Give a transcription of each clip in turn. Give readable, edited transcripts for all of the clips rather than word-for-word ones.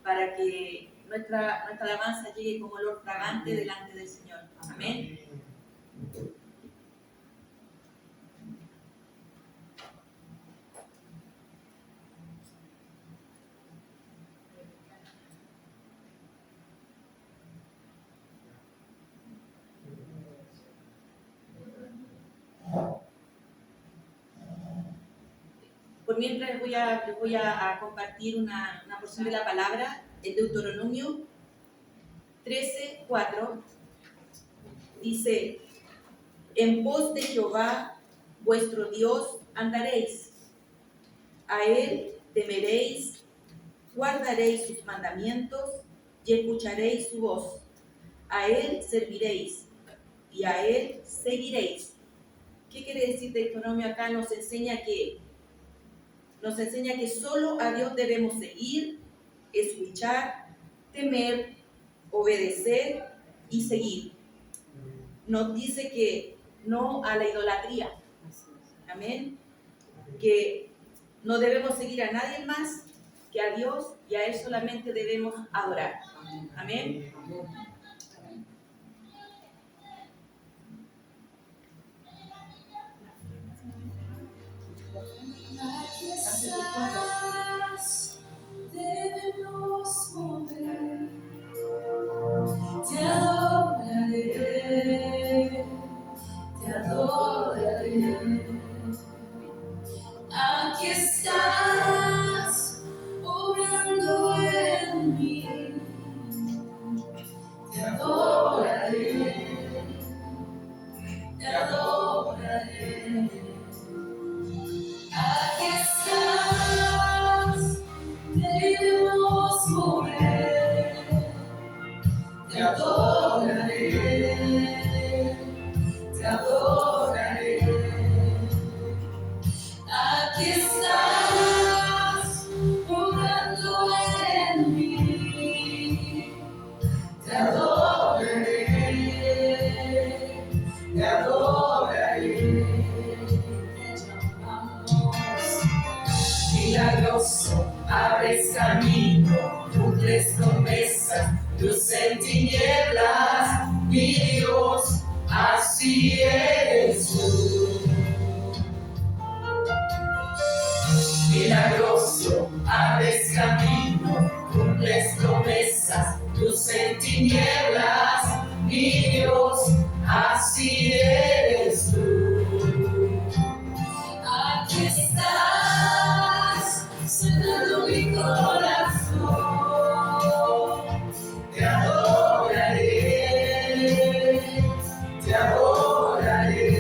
para que nuestra alabanza llegue como olor fragante delante del Señor. Amén. Por mientras les voy a compartir una porción de la palabra, el Deuteronomio 13:4, dice: en pos de Jehová vuestro Dios andaréis, a él temeréis, guardaréis sus mandamientos y escucharéis su voz, a él serviréis y a él seguiréis. ¿Qué quiere decir Deuteronomio acá? Nos enseña que solo a Dios debemos seguir, escuchar, temer, obedecer y seguir. Nos dice que no a la idolatría. Amén. Que no debemos seguir a nadie más que a Dios, y a Él solamente debemos adorar. Amén. Debemos mover, te adoraré, te adoraré. Aquí estás, obrando en mí, te adoraré, te adoraré. Aquí estás, debemos mover, te adoraré, te adoraré. Aquí estás, obrando en mí, te adoraré, te adoraré. Milagroso, abres camino, cumples promesas, luz en tinieblas, mi Dios, así eres tú. Milagroso, abres camino, cumples promesas, luz en tinieblas, mi Dios, así eres tú. Aquí estás, sanando mi corazón, te adoraré, te adoraré.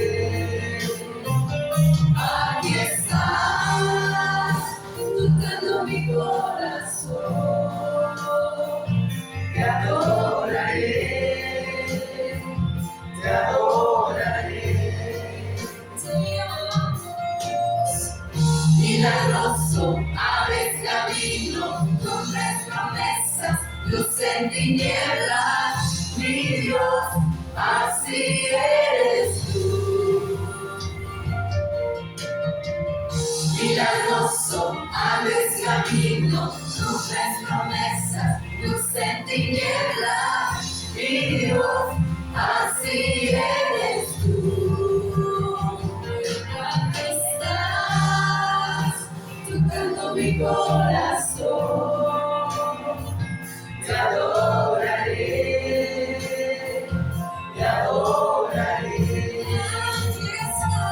Aquí estás, tocando mi corazón, te adoraré, te adoraré. Milagroso, abres camino, cumples promesas, luz en tinieblas, mi Dios, así eres tú. Milagroso, abres camino, cumples promesas, luz en tinieblas, mi Dios, así eres tú. Aquí estás, tocando mi corazón, te adoraré, te adoraré. Aquí estás,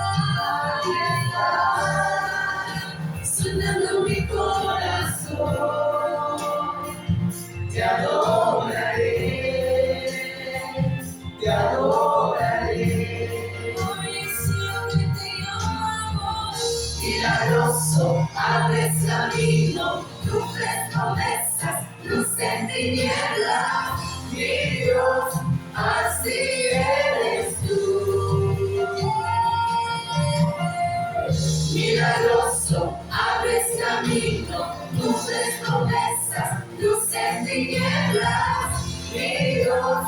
sonando mi corazón, te adoraré, te adoraré. Milagroso, abres camino, cumples promesas, luz en tinieblas, mi Dios, así eres tú. Milagroso, abres camino, cumples promesas, luz en tinieblas, mi Dios,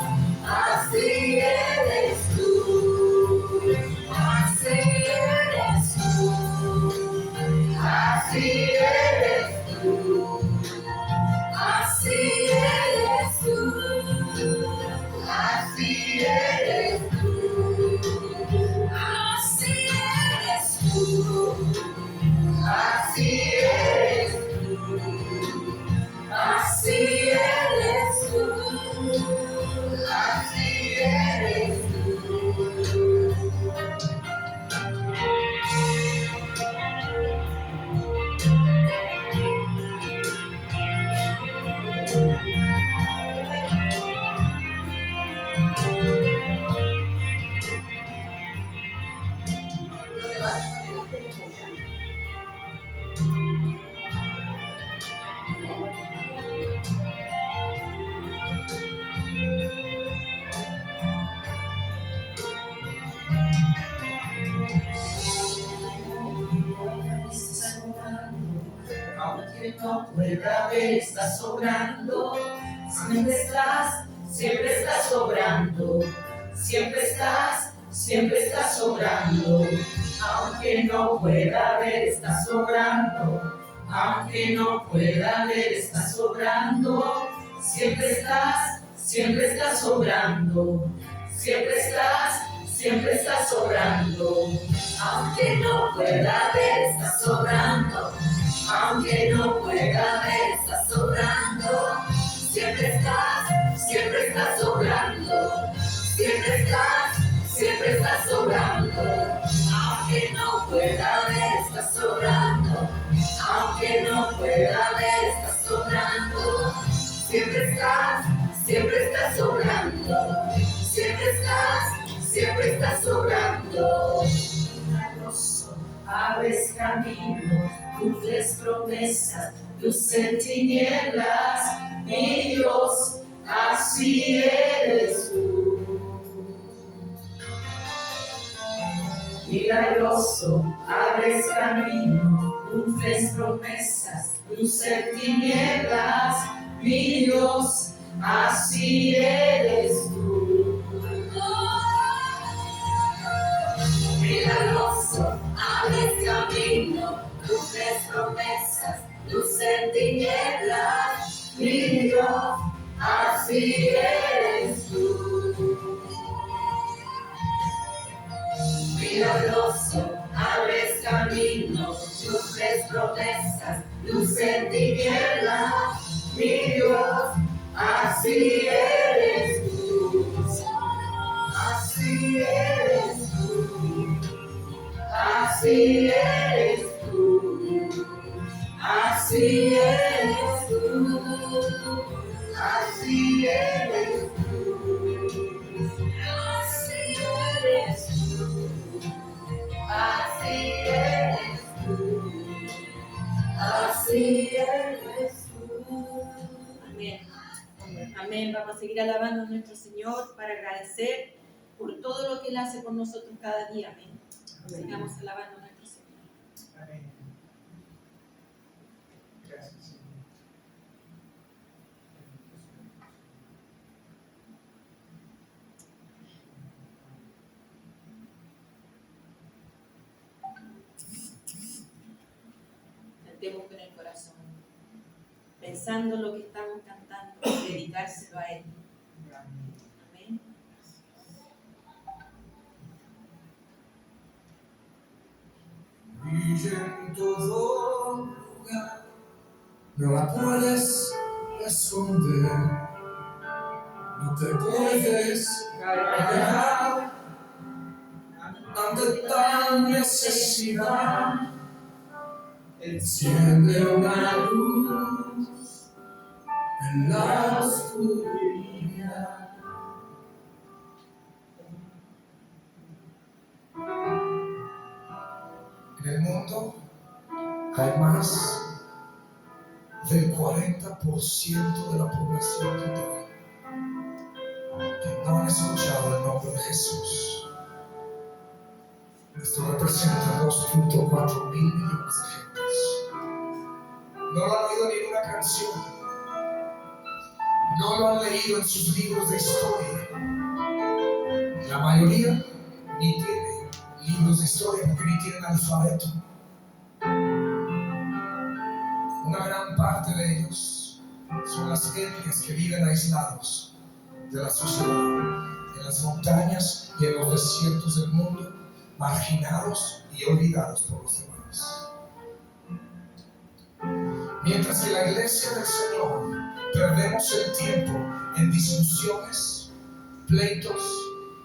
así eres tú. Así eres tú. Así eres tú, así no pueda ver, estás sobrando. Siempre estás sobrando. Siempre estás sobrando. Aunque no pueda ver, estás sobrando. Aunque no pueda ver, estás sobrando. Siempre estás sobrando. Siempre estás sobrando. Aunque no pueda ver, estás sobrando. Aunque no pueda ver, estás sobrando. Siempre estás sobrando. Siempre estás sobrando. Aunque no pueda ver, estás sobrando. Aunque no pueda ver, estás sobrando. Siempre estás sobrando. Siempre estás sobrando. Milagroso, abres caminos, cumples promesas, luz en tinieblas. Mi Dios, así eres tú. Milagroso, abres camino, cumples promesas, luz en tinieblas. Mi Dios, así eres tú. Milagroso, abres camino, cumples promesas, luz en tinieblas. Mi Dios, así eres tú. Milagroso, abres camino, cumples promesas, luz en tinieblas. Mi Dios, así eres tú. Así eres tú. Así eres tú. Así eres tú. Así eres tú. Así eres tú. Así eres tú. Así eres tú. Amén. Amén. Vamos a seguir alabando a nuestro Señor para agradecer por todo lo que Él hace por nosotros cada día. Amén. Sigamos alabando a nuestro Señor. Amén. Gracias, Señor. Cantemos con el corazón, pensando lo que estamos cantando, dedicárselo a Él. Amén. Brilla en todo lugar, no la puedes esconder, no te puedes callar ante tal necesidad. Enciende una luz en la oscuridad. En el mundo hay más del 40% de la población total que no han escuchado el nombre de Jesús. Esto representa 2.4 mil millones de gentes. No lo han oído en ninguna canción, no lo han leído en sus libros de historia. La mayoría ni tiene libros de historia porque ni tienen alfabeto. Una gran parte de ellos son las etnias que viven aislados de la sociedad, en las montañas y en los desiertos del mundo, marginados y olvidados por los demás. Mientras que la iglesia del Señor perdemos el tiempo en discusiones, pleitos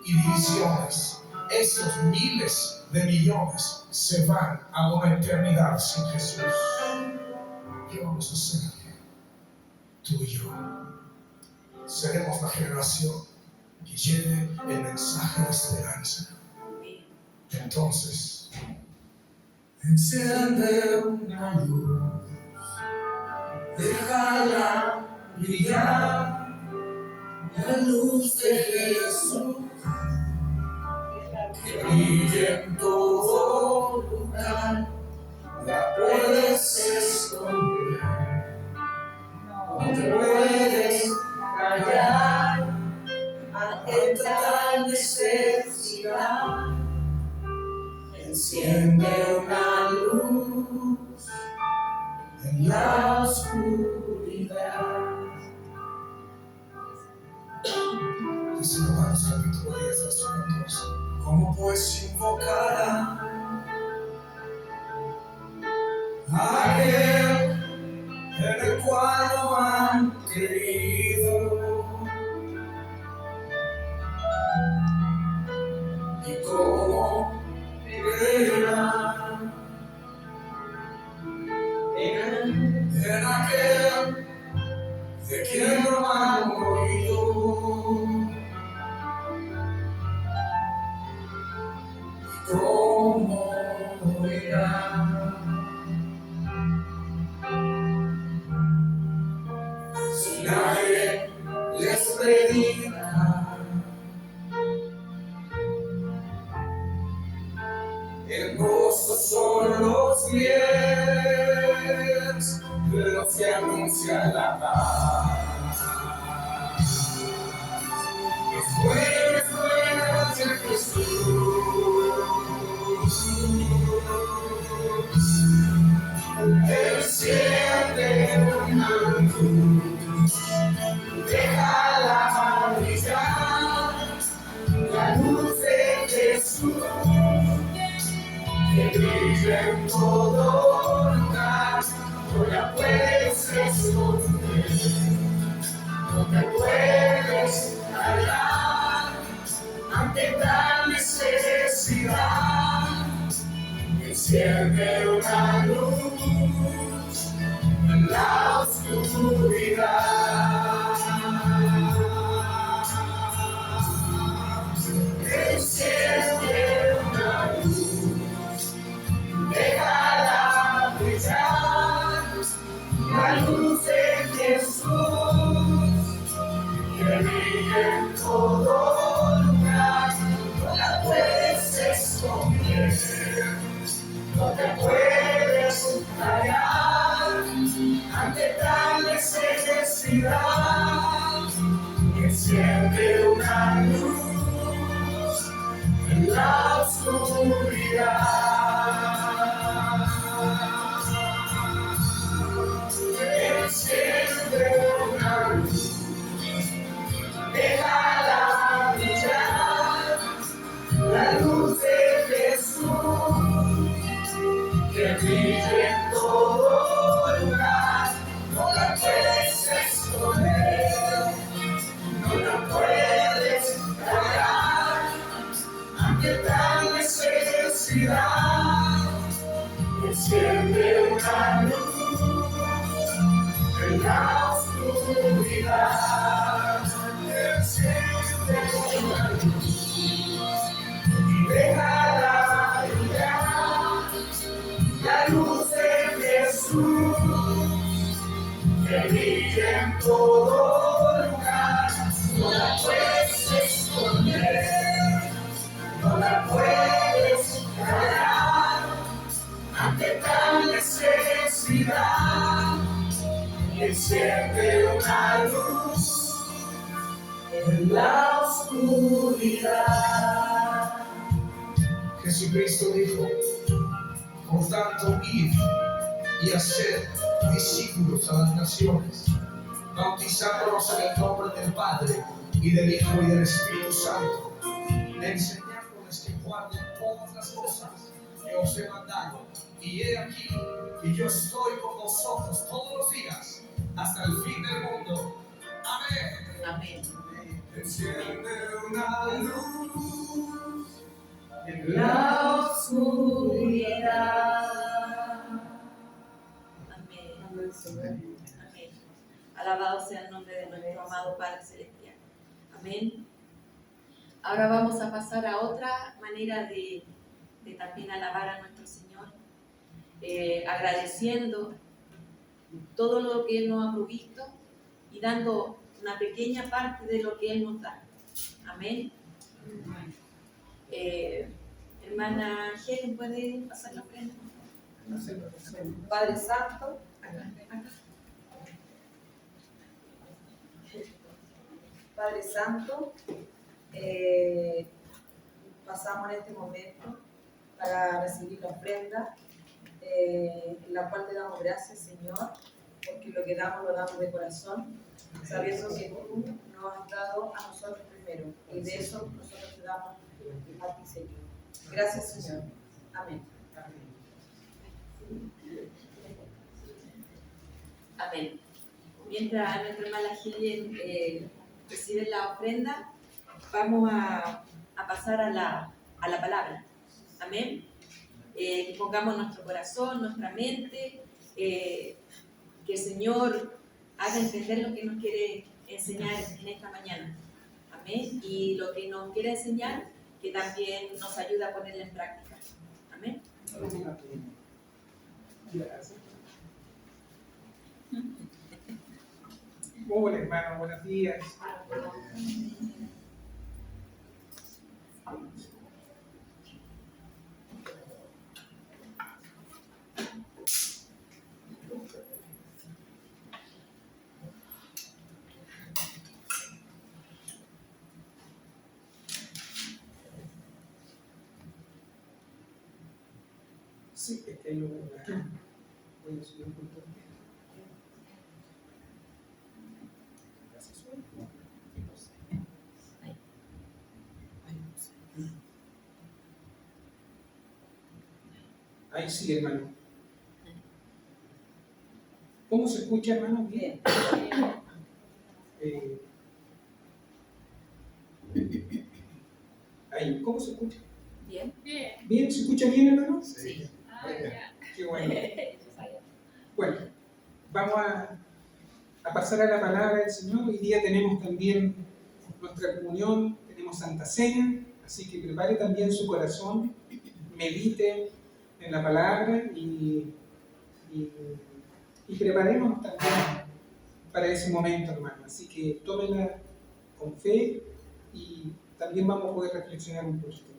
y divisiones, estos miles de millones se van a una eternidad sin Jesús. ¿Qué vamos a hacer? Tú y yo seremos la generación que lleve el mensaje de esperanza. Entonces, enciende una luz, déjala brillar, la luz de Jesús, que brille en todo lugar, la puedes esconder. te puedes callar ante tal necesidad. Enciende una luz en la oscuridad. Dice Romanos capítulo 10, versículo 12. ¿Cómo pues invocar a aquel en el cual no han creído? ¿Y cómo creerán en aquel de quien no han oído? ¿Y cómo oirán si nadie les predica? Hermosos son los pies de los que anuncian la paz. Es buenas en Jesús. Enciende una luz, déjala brillar, la luz de Jesús. Que brilla en todo lugar, no la puedes esconder, no te puedes callar ante tal necesidad. Enciende una luz en la oscuridad. Enciende una luz, déjala brillar, la luz de Jesús, que brilla en todo lugar, no la puedes esconder, no te puedes callar ante tal necesidad. Enciende una luz en la oscuridad. Enciende una luz, déjala brillar, la luz de Jesús, que brille en todo lugar, no la puedes esconder, no la puedes callar ante tal necesidad. Enciende una luz en la oscuridad. Enciende una luz y déjala brillar, la luz de Jesús, que brilla en todo lugar, no la puedes esconder, no la puedes callar ante tal necesidad. Enciende una luz en la oscuridad. Jesucristo dijo: por tanto, id y haced discípulos a las naciones, bautizándolos en el nombre del Padre, y del Hijo, y del Espíritu Santo, enseñándoles que guarden todas las cosas que os he mandado. Y he aquí que yo estoy con vosotros todos los días, hasta el fin del mundo. Amén. Amén. Enciende una luz en la oscuridad. Amén. Amén. Alabado sea el nombre de nuestro amado Padre Celestial. Amén. Ahora vamos a pasar a otra manera de también alabar a nuestro Señor, agradeciendo todo lo que Él nos ha provisto y dando una pequeña parte de lo que Él nos da. Amén. Hermana Helen, ¿puede pasar la ofrenda? Padre Santo, Padre Santo, pasamos en este momento para recibir la ofrenda, en la cual te damos gracias, Señor, porque lo que damos lo damos de corazón, sabiendo que tú nos has dado a nosotros primero, y de eso nosotros te damos a ti, Señor. Gracias, Señor. Amén. Amén. Mientras nuestra hermana Gillian recibe la ofrenda, vamos a pasar a la palabra. Amén. Que pongamos nuestro corazón, nuestra mente, que el Señor haga entender lo que nos quiere enseñar en esta mañana. Amén. Y lo que nos quiere enseñar, que también nos ayude a ponerlo en práctica. Amén. Gracias. Hola hermano, buenos días. Sí, es que yo voy a subir un punto. Ahí sí, hermano. ¿Cómo se escucha, hermano? Bien. Ahí, ¿cómo se escucha? Bien. ¿Bien? ¿Se escucha bien, hermano? Sí. Qué bueno. Bueno, vamos a pasar a la palabra del Señor. Hoy día tenemos también nuestra comunión, tenemos Santa Cena, así que prepare también su corazón, medite en la palabra y preparémonos también para ese momento, hermano. Así que tómenla con fe y también vamos a poder reflexionar un poquito.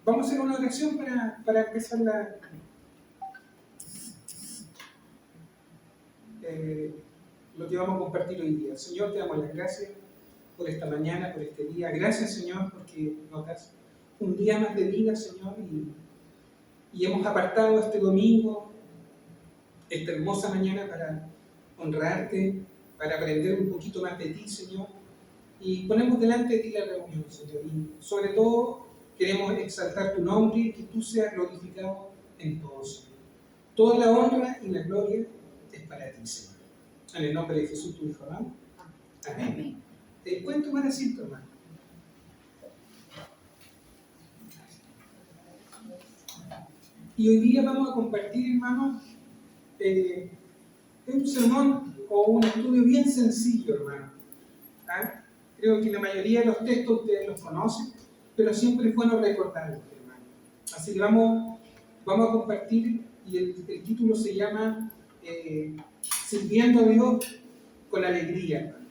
Vamos a hacer una oración para empezar lo que vamos a compartir hoy día. Señor, te damos las gracias por esta mañana, por este día. Gracias, Señor, porque nos das un día más de vida, Señor, y hemos apartado este domingo, esta hermosa mañana, para honrarte, para aprender un poquito más de ti, Señor, y ponemos delante de ti la reunión, Señor, y sobre todo queremos exaltar tu nombre y que tú seas glorificado en todo, Señor. Toda la honra y la gloria es para ti, Señor. En el nombre de Jesús, tu Hijo, amado. Amén. Te cuento para asiento, hermano. Y hoy día vamos a compartir, hermano, un sermón o un estudio bien sencillo, hermano. ¿Ah? Creo que la mayoría de los textos ustedes los conocen, pero siempre es bueno recordarlos, hermano. Así que vamos a compartir, y el título se llama Sirviendo a Dios con alegría, hermano.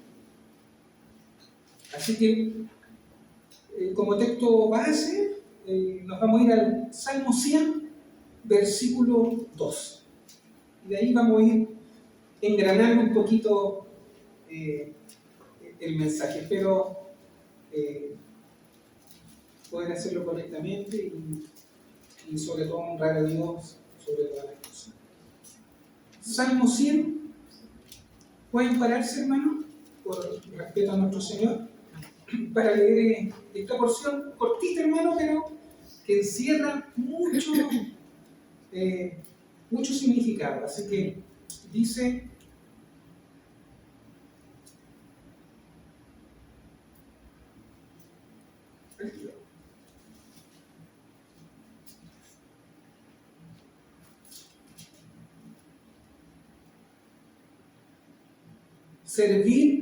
Así que, como texto base, nos vamos a ir al Salmo 100, versículo 2. Y de ahí vamos a ir engranando un poquito el mensaje. Espero poder hacerlo correctamente y sobre todo honrar a Dios sobre todas las cosas. Salmo 100. ¿Pueden pararse, hermano? Por respeto a nuestro Señor, para leer esta porción cortita, hermano, pero que encierra mucho significado. Así que dice: servir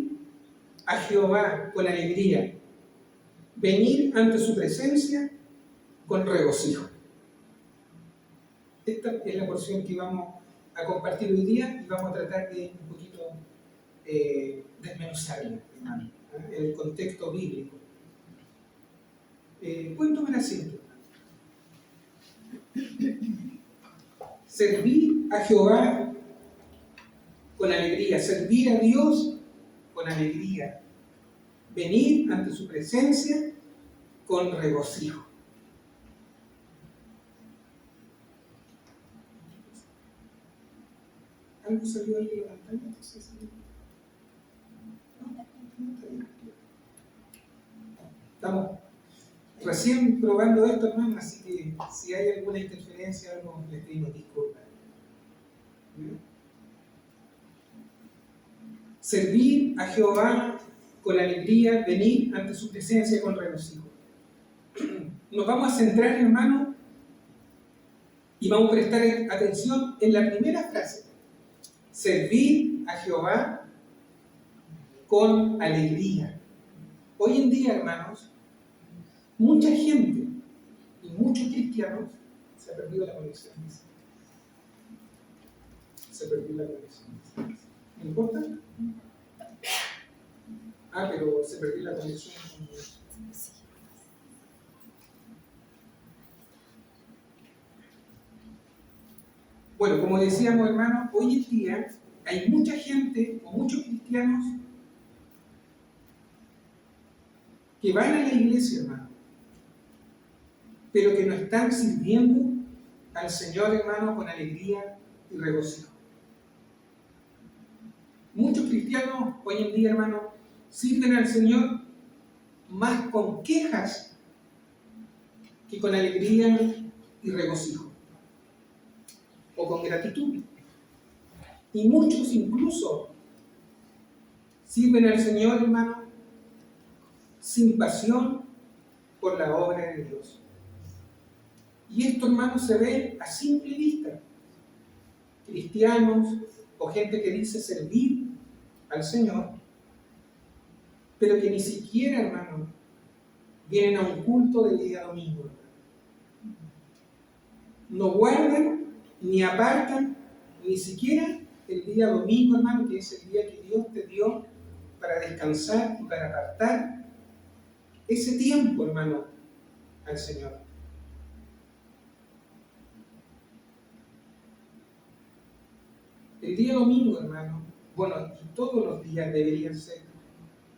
a Jehová con alegría, venir ante su presencia con regocijo. Esta es la porción que vamos a compartir hoy día y vamos a tratar de un poquito desmenuzarla, hermano, en el contexto bíblico. ¿Pueden tomar asiento? Servir a Jehová con alegría, servir a Dios con alegría. venir ante su presencia con regocijo. ¿Algo salió ahí de la pantalla? No sé si... Estamos recién probando esto, hermano, así que si hay alguna interferencia o algo, les pedimos disculpas. Servir a Jehová con alegría, venir ante su presencia con regocijo. Nos vamos a centrar, hermano, y vamos a prestar atención en la primera frase. Servir a Jehová con alegría. Hoy en día, hermanos, mucha gente y muchos cristianos se ha perdido la conexión. Se perdió la conexión. ¿No importa? Pero se perdió la conexión. Bueno, como decíamos, hermanos, hoy en día hay mucha gente o muchos cristianos que van a la iglesia, hermano, pero que no están sirviendo al Señor, hermano, con alegría y regocijo. Muchos cristianos hoy en día, hermano, sirven al Señor más con quejas que con alegría y regocijo, o con gratitud. Y muchos incluso sirven al Señor, hermano, sin pasión por la obra de Dios. Y esto, hermano, se ve a simple vista. Cristianos o gente que dice servir al Señor, pero que ni siquiera, hermano, vienen a un culto del día domingo. No guardan ni apartan ni siquiera el día domingo, hermano, que es el día que Dios te dio para descansar y para apartar ese tiempo, hermano, al Señor. El día domingo, hermano, bueno, y todos los días deberían ser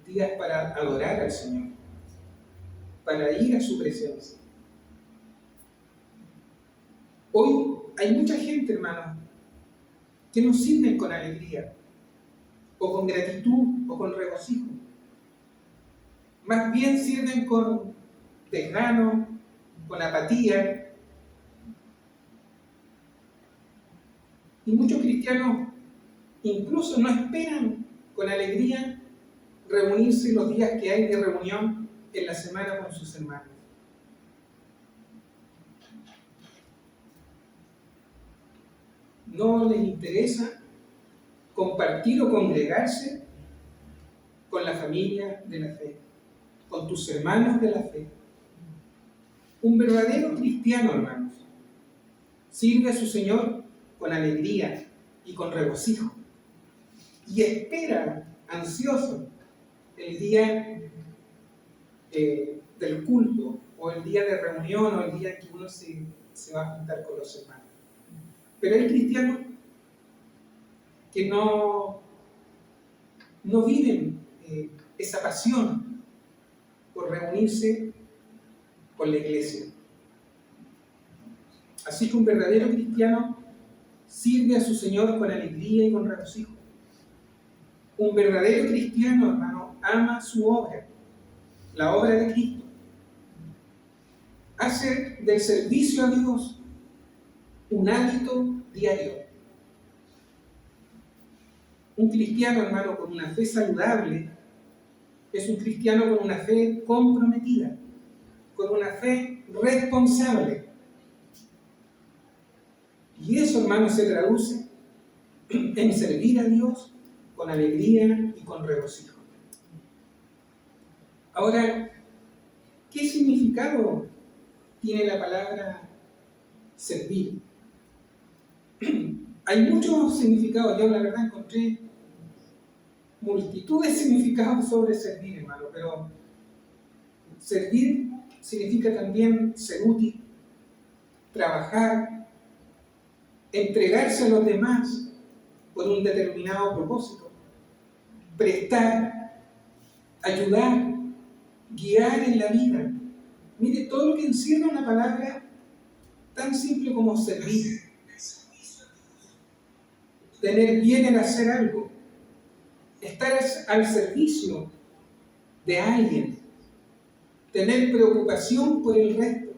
días para adorar al Señor, para ir a su presencia. Hoy hay mucha gente, hermano, que no sirven con alegría, o con gratitud, o con regocijo. Más bien sirven con desgano, con apatía. Y muchos cristianos incluso no esperan con alegría reunirse los días que hay de reunión en la semana con sus hermanos. No les interesa compartir o congregarse con la familia de la fe, con tus hermanos de la fe. Un verdadero cristiano, hermanos, sirve a su Señor con alegría y con regocijo, y espera ansioso el día del culto, o el día de reunión, o el día que uno se va a juntar con los hermanos. Pero hay cristianos que no viven esa pasión por reunirse con la iglesia. Así que un verdadero cristiano sirve a su Señor con alegría y con regocijo. Un verdadero cristiano, hermano, ama su obra, la obra de Cristo. Hace del servicio a Dios un hábito diario. Un cristiano, hermano, con una fe saludable es un cristiano con una fe comprometida, con una fe responsable. Y eso, hermano, se traduce en servir a Dios con alegría y con regocijo. Ahora, ¿qué significado tiene la palabra servir? Hay muchos significados. Yo, la verdad, encontré multitud de significados sobre servir, hermano, pero servir significa también ser útil, trabajar, entregarse a los demás por un determinado propósito, prestar, ayudar, guiar en la vida. Mire, todo lo que encierra una palabra tan simple como servir, tener bien en hacer algo, estar al servicio de alguien, tener preocupación por el resto,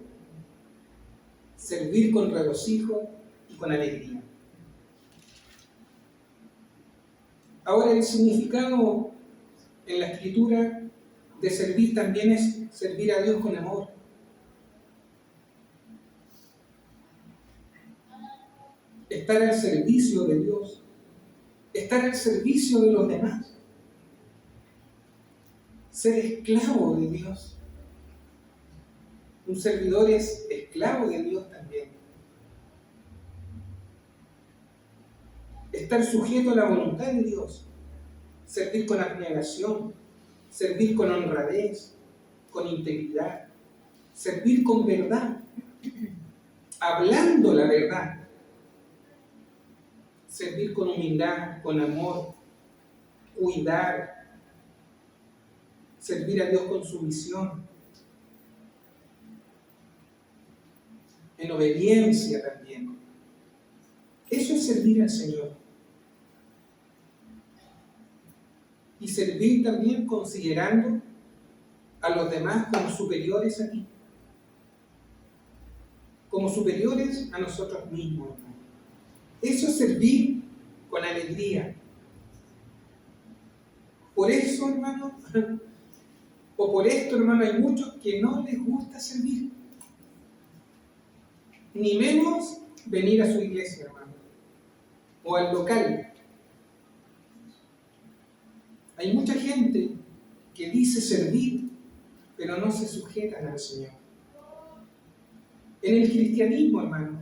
servir con regocijo y con alegría. Ahora, el significado en la Escritura de servir también es servir a Dios con amor. Estar al servicio de Dios, estar al servicio de los demás, ser esclavo de Dios. Un servidor es esclavo de Dios también. Estar sujeto a la voluntad de Dios, servir con abnegación, servir con honradez, con integridad, servir con verdad, hablando la verdad, servir con humildad, con amor, cuidar, servir a Dios con sumisión, en obediencia también. Eso es servir al Señor. Y servir también considerando a los demás como superiores a ti, como superiores a nosotros mismos. Eso es servir con alegría. Por eso, hermano, o por esto, hermano, hay muchos que no les gusta servir, ni menos venir a su iglesia, hermano, o al local. Hay mucha gente que dice servir, pero no se sujetan al Señor. En el cristianismo, hermano,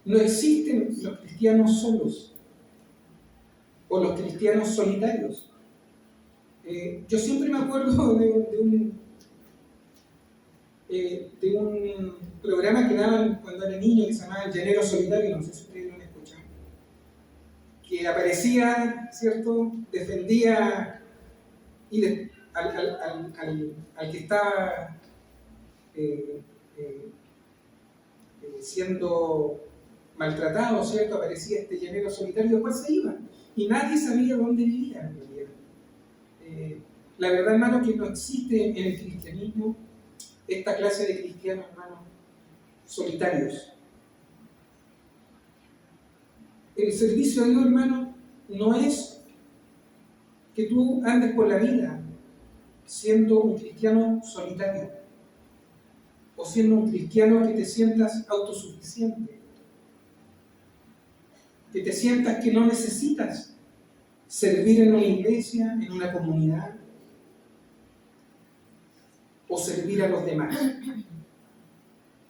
no existen los cristianos solos o los cristianos solitarios. Yo siempre me acuerdo de un programa que daban cuando era niño que se llamaba El Llanero Solitario, no sé si ustedes lo han escuchado, que aparecía, ¿cierto?, defendía al que estaba siendo maltratado, ¿cierto? Aparecía este llanero solitario y después se iba y nadie sabía dónde vivía en realidad. La verdad, hermano, que no existe en el cristianismo esta clase de cristianos, hermanos, solitarios. El servicio a Dios, hermano, no es que tú andes por la vida siendo un cristiano solitario o siendo un cristiano que te sientas autosuficiente, que te sientas que no necesitas servir en una iglesia, en una comunidad o servir a los demás.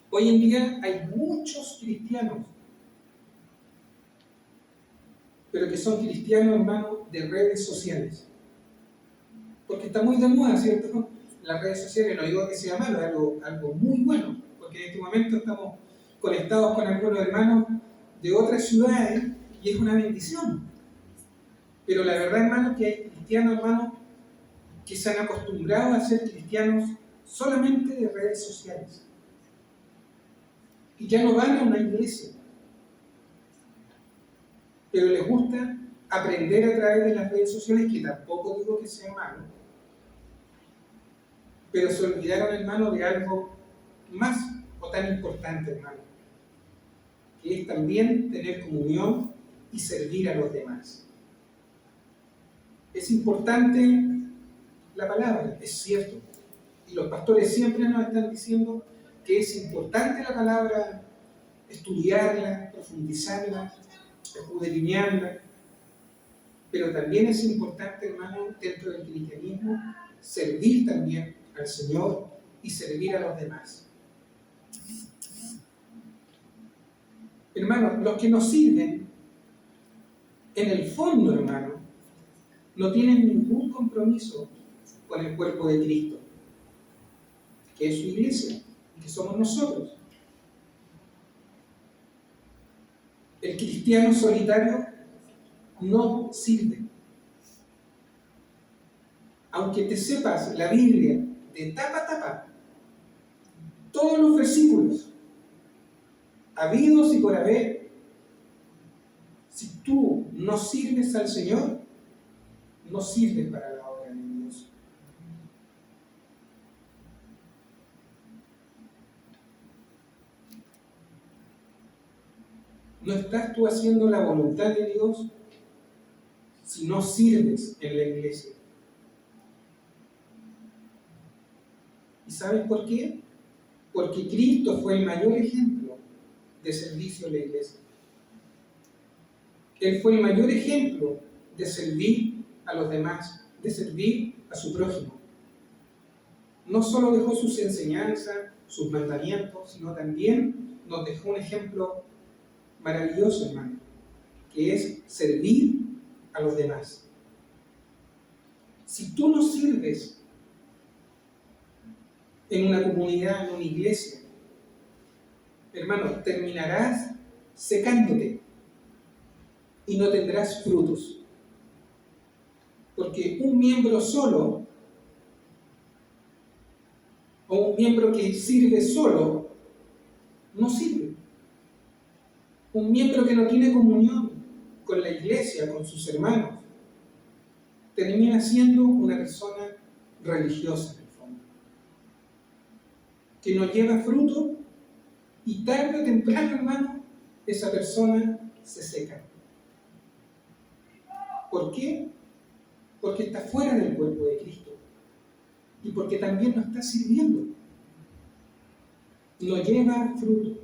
Hoy en día hay muchos cristianos, pero que son cristianos, hermano, de redes sociales. Porque está muy de moda, ¿cierto? Las redes sociales, no digo que sea malo, es algo muy bueno, porque en este momento estamos conectados con algunos hermanos de otras ciudades y es una bendición. Pero la verdad, hermano, es que hay cristianos, hermano, que se han acostumbrado a ser cristianos solamente de redes sociales. Y ya no van a una iglesia, pero les gusta aprender a través de las redes sociales, que tampoco digo que sea malo, pero se olvidaron, hermano, de algo más o tan importante, hermano, que es también tener comunión y servir a los demás. Es importante la palabra, es cierto, y los pastores siempre nos están diciendo que es importante la palabra, estudiarla, profundizarla, escudriñarla, pero también es importante, hermano, dentro del cristianismo, servir también al Señor y servir a los demás. Hermano, los que nos sirven, en el fondo, hermano, no tienen ningún compromiso con el cuerpo de Cristo, que es su iglesia, que somos nosotros. El cristiano solitario no sirve. aunque te sepas la Biblia de tapa a tapa, todos los versículos, habidos y por haber, si tú no sirves al Señor, no sirves para la obra de Dios. No estás tú haciendo la voluntad de Dios si no sirves en la iglesia. ¿Y sabes por qué? Porque Cristo fue el mayor ejemplo de servicio en la iglesia. Él fue el mayor ejemplo de servir a los demás, de servir a su prójimo. No solo dejó sus enseñanzas, sus mandamientos, sino también nos dejó un ejemplo maravilloso, hermano, que es servir a los demás. Si tú no sirves en una comunidad, en una iglesia, hermano, terminarás secándote y no tendrás frutos. Porque un miembro solo, o un miembro que sirve solo, no sirve. Un miembro que no tiene comunión con la iglesia, con sus hermanos, termina siendo una persona religiosa en el fondo, que no lleva fruto y tarde o temprano, hermano, esa persona se seca. ¿Por qué? Porque está fuera del cuerpo de Cristo y porque también no está sirviendo. No lleva fruto.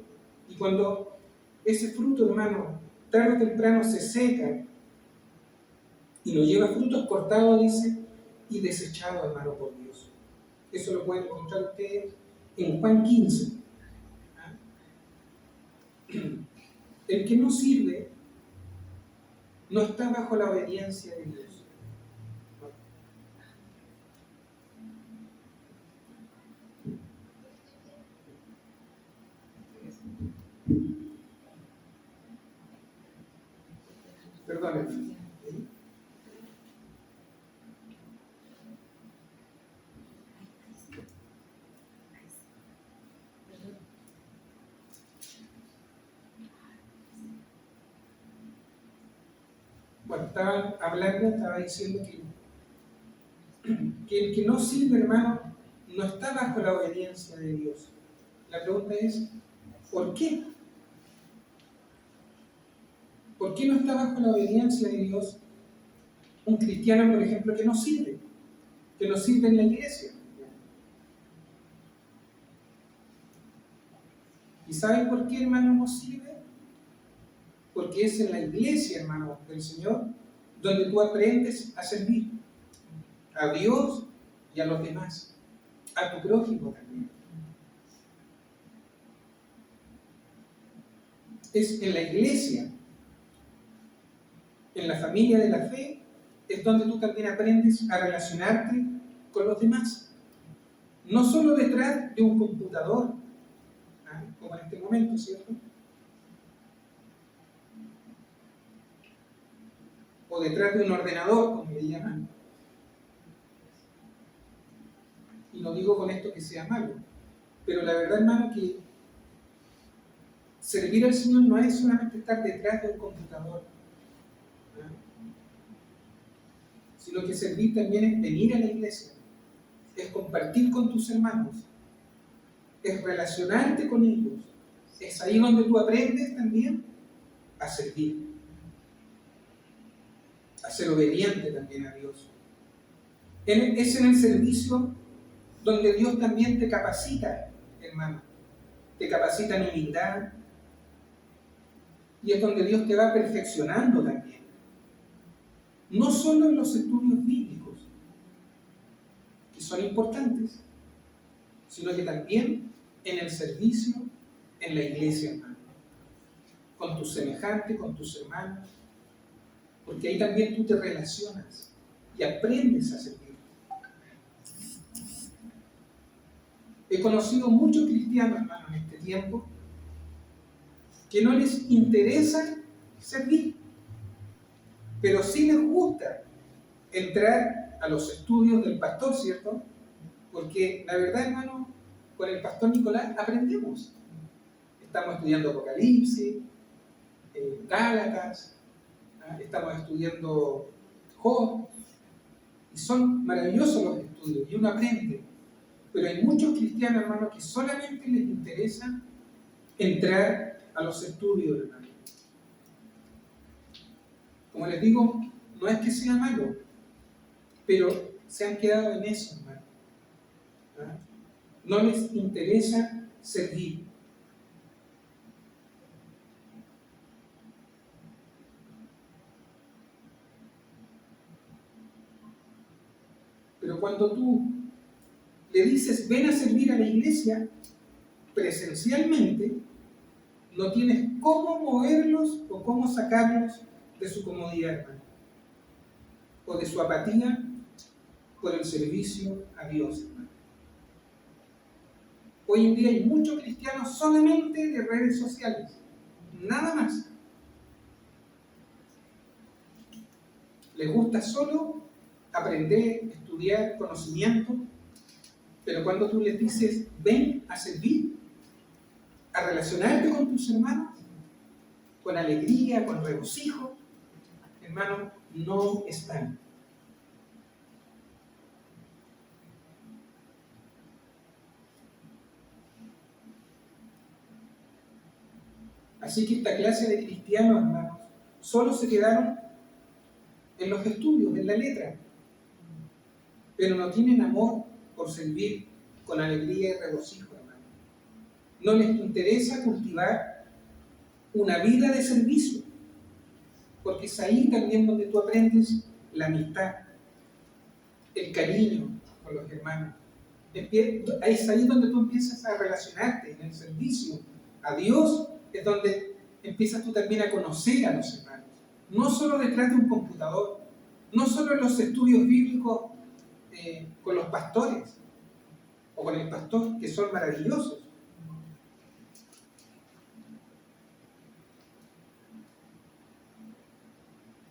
Y cuando ese fruto, hermano, tarde o temprano se seca y no lleva frutos, cortado, dice, y desechado, hermano, por Dios. Eso lo pueden encontrar ustedes en Juan 15. El que no sirve no está bajo la obediencia de Dios. Perdónenme. Bueno, estaba diciendo que el que no sirve, hermano, no está bajo la obediencia de Dios. La pregunta es, ¿por qué? ¿Por qué no está bajo la obediencia de Dios un cristiano, por ejemplo, que no sirve en la iglesia? ¿Y saben por qué, hermano, no sirve? Porque es en la iglesia, hermano, del Señor, donde tú aprendes a servir a Dios y a los demás, a tu prójimo también. Es en la iglesia, en la familia de la fe, es donde tú también aprendes a relacionarte con los demás. No solo detrás de un computador, como en este momento, ¿cierto? O detrás de un ordenador, como le llaman. Y no digo con esto que sea malo, pero la verdad, hermano, que servir al Señor no es solamente estar detrás de un computador, sino que servir también es venir a la iglesia, es compartir con tus hermanos, es relacionarte con ellos, es ahí donde tú aprendes también a servir, a ser obediente también a Dios. Es en el servicio donde Dios también te capacita, hermano, te capacita en humildad, y es donde Dios te va perfeccionando también. No solo en los estudios bíblicos, que son importantes, sino que también en el servicio en la iglesia, hermano, con tus semejantes, con tus hermanos, porque ahí también tú te relacionas y aprendes a servir. He conocido muchos cristianos, hermano, en este tiempo, que no les interesa servir, pero sí les gusta entrar a los estudios del pastor, ¿cierto? Porque la verdad, hermano, con el pastor Nicolás aprendemos. Estamos estudiando Apocalipsis, Gálatas, estamos estudiando Job, y son maravillosos los estudios, y uno aprende. Pero hay muchos cristianos, hermanos, que solamente les interesa entrar a los estudios, hermano. Como les digo, no es que sea malo, pero se han quedado en eso, hermano. No les interesa servir. Pero cuando tú le dices, ven a servir a la iglesia presencialmente, no tienes cómo moverlos o cómo sacarlos de su comodidad, hermano, o de su apatía por el servicio a Dios, hermano. Hoy en día hay muchos cristianos solamente de redes sociales, nada más. Les gusta solo aprender, estudiar, conocimiento, pero cuando tú les dices, ven a servir, a relacionarte con tus hermanos, con alegría, con regocijo, hermano, no están. Así que esta clase de cristianos, hermanos, solo se quedaron en los estudios, en la letra, pero no tienen amor por servir con alegría y regocijo, hermano. No les interesa cultivar una vida de servicio, porque es ahí también donde tú aprendes la amistad, el cariño con los hermanos. Es ahí donde tú empiezas a relacionarte en el servicio a Dios, es donde empiezas tú también a conocer a los hermanos. No solo detrás de un computador, no solo en los estudios bíblicos con los pastores o con el pastor, que son maravillosos.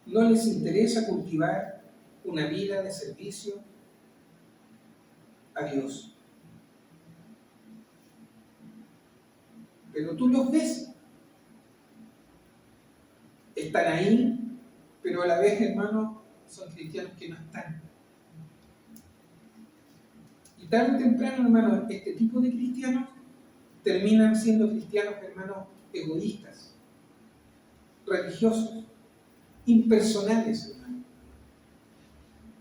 No les interesa cultivar una vida de servicio a Dios. Pero tú los ves. Están ahí, pero a la vez, hermano, son cristianos que no están. Y tarde o temprano, hermano, este tipo de cristianos terminan siendo cristianos, hermanos, egoístas, religiosos, impersonales, hermano,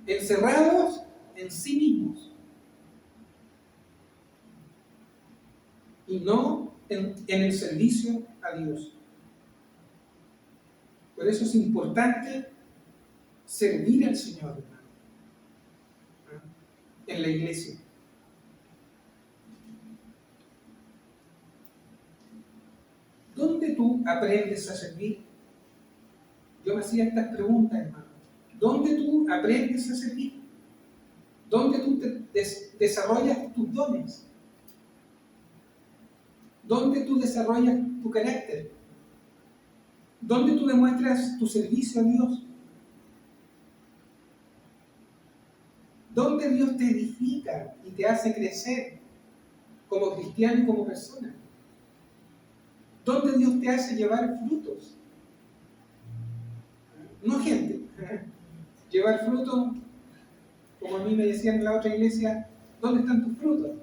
encerrados en sí mismos y no en el servicio a Dios. Por eso es importante servir al Señor, hermano, en la iglesia. ¿Dónde tú aprendes a servir? Yo me hacía estas preguntas, hermano. ¿Dónde tú aprendes a servir? ¿Dónde tú desarrollas tus dones? ¿Dónde tú desarrollas tu carácter? ¿Dónde tú demuestras tu servicio a Dios? ¿Dónde Dios te edifica y te hace crecer como cristiano y como persona? ¿Dónde Dios te hace llevar frutos? No gente. Llevar frutos, como a mí me decían en la otra iglesia, ¿dónde están tus frutos?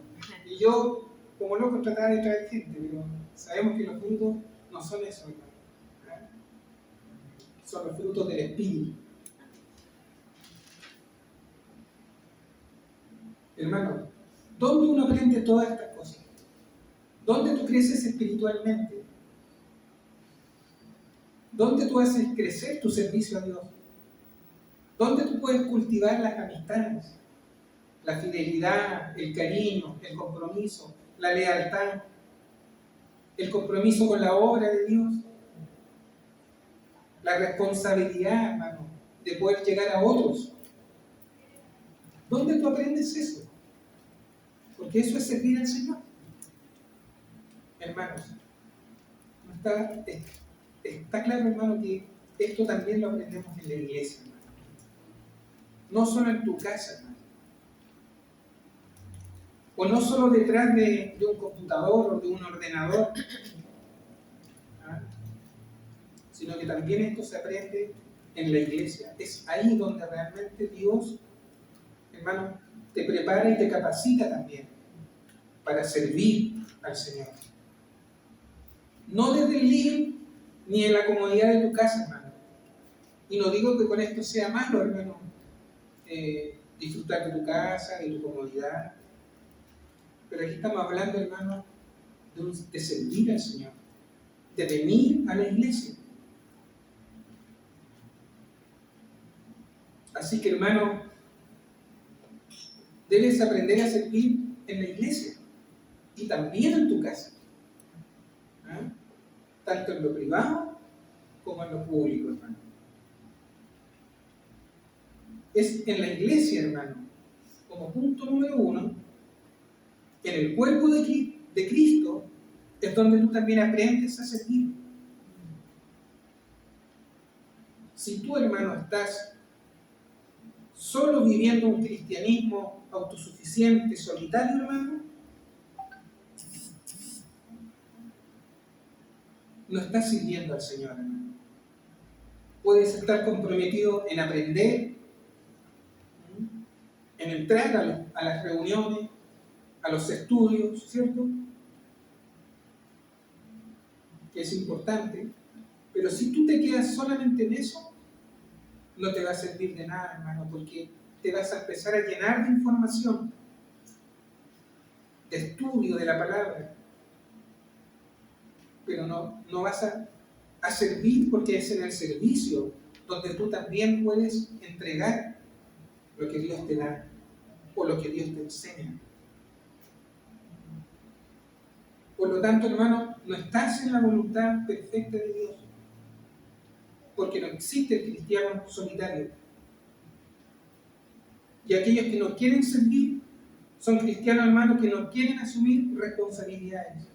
Y yo, como loco, trataba de traer gente, pero sabemos que los frutos no son eso, hermano. Son los frutos del Espíritu. Hermano, ¿dónde uno aprende todas estas cosas? ¿Dónde tú creces espiritualmente? ¿Dónde tú haces crecer tu servicio a Dios? ¿Dónde tú puedes cultivar las amistades? La fidelidad, el cariño, el compromiso, la lealtad, el compromiso con la obra de Dios, la responsabilidad, hermano, de poder llegar a otros. ¿Dónde tú aprendes eso? Porque eso es servir al Señor. Hermanos, está claro, hermano, que esto también lo aprendemos en la iglesia, hermano. no solo en tu casa, hermano, o no solo detrás de un computador o de un ordenador, ¿ah? Sino que también esto se aprende en la iglesia. Es ahí donde realmente Dios, hermano, te prepara y te capacita también para servir al Señor. No desde el living ni en la comodidad de tu casa, hermano. Y no digo que con esto sea malo, hermano, disfrutar de tu casa, de tu comodidad. Pero aquí estamos hablando, hermano, de servir al Señor, de venir a la iglesia. Así que, hermano, debes aprender a servir en la iglesia y también en tu casa, ¿ah? Tanto en lo privado como en lo público, hermano. Es en la iglesia, hermano, como punto número 1, en el cuerpo de Cristo, es donde tú también aprendes a servir. Si tú, hermano, estás solo viviendo un cristianismo autosuficiente, solitario, hermano, no estás sirviendo al Señor, hermano. Puedes estar comprometido en aprender, en entrar a las reuniones, a los estudios, ¿cierto? Que es importante, pero si tú te quedas solamente en eso, no te va a servir de nada, hermano, porque te vas a empezar a llenar de información, de estudio de la palabra, pero no vas a servir, porque es en el servicio donde tú también puedes entregar lo que Dios te da o lo que Dios te enseña. Por lo tanto, hermano, no estás en la voluntad perfecta de Dios, porque no existe el cristiano solitario. Y aquellos que no quieren servir son cristianos, hermanos, que no quieren asumir responsabilidades.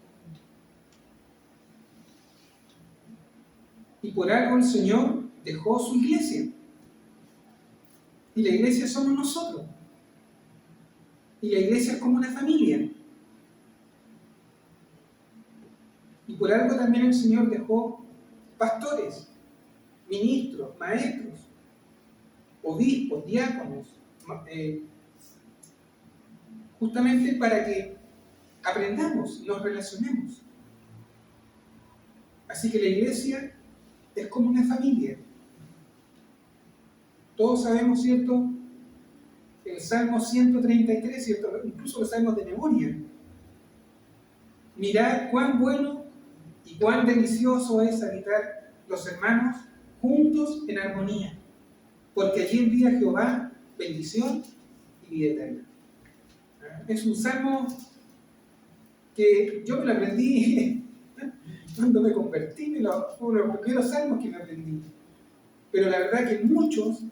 Y por algo el Señor dejó su iglesia. Y la iglesia somos nosotros. Y la iglesia es como una familia. Y por algo también el Señor dejó pastores, ministros, maestros, obispos, diáconos, justamente para que aprendamos, nos relacionemos. Así que la iglesia es como una familia. Todos sabemos, ¿cierto?, el Salmo 133, ¿cierto?, incluso lo sabemos de memoria. Mirad cuán bueno y cuán delicioso es habitar los hermanos juntos en armonía, porque allí envía Jehová bendición y vida eterna. Es un salmo que yo me lo aprendí cuando me convertí, fue uno de los primeros salmos que me aprendí. Pero la verdad que muchos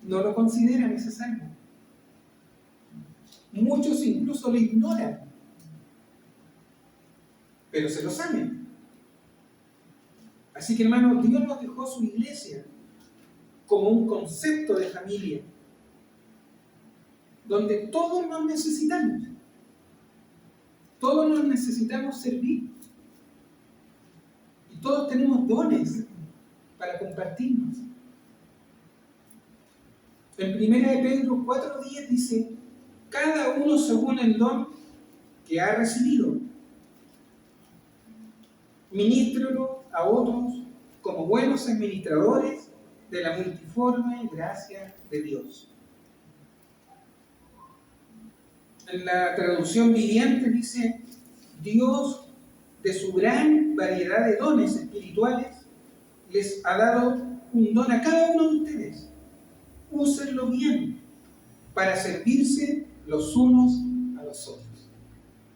no lo consideran ese salmo. Muchos incluso lo ignoran, pero se lo saben. Así que, hermano, Dios nos dejó su iglesia como un concepto de familia, donde todos nos necesitamos. Todos nos necesitamos servir. Y todos tenemos dones para compartirnos. En 1 de Pedro 4:10 dice: cada uno según el don que ha recibido, ministrelo a otros como buenos administradores de la multiforme gracia de Dios. En la traducción viviente dice: Dios, de su gran variedad de dones espirituales, les ha dado un don a cada uno de ustedes. Úsenlo bien para servirse los unos a los otros.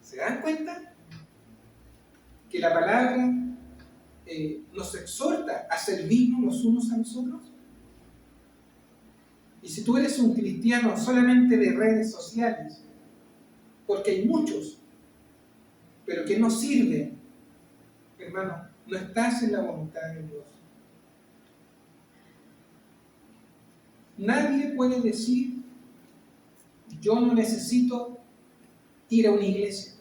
¿Se dan cuenta? Que la palabra nos exhorta a servirnos los unos a los otros. Y si tú eres un cristiano solamente de redes sociales, porque hay muchos, pero que no sirven, hermano, no estás en la voluntad de Dios. Nadie puede decir, yo no necesito ir a una iglesia,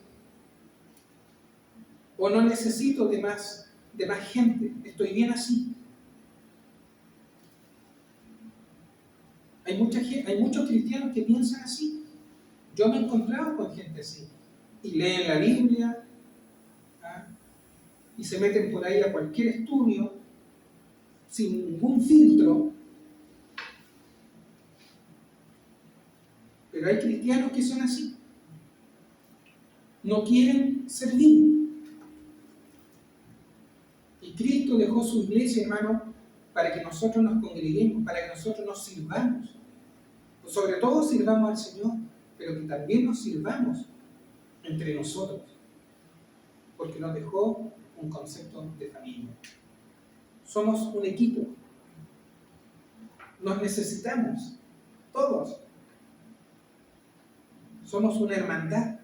o no necesito de más gente, estoy bien así. Hay muchos cristianos que piensan así. Yo me he encontrado con gente así, y leen la Biblia, ¿ah? Y se meten por ahí a cualquier estudio, sin ningún filtro. Pero hay cristianos que son así. No quieren servir. Y Cristo dejó su iglesia, hermano, para que nosotros nos congreguemos, para que nosotros nos sirvamos. Pues sobre todo sirvamos al Señor, pero que también nos sirvamos entre nosotros. Porque nos dejó un concepto de familia. Somos un equipo. Nos necesitamos, todos. Somos una hermandad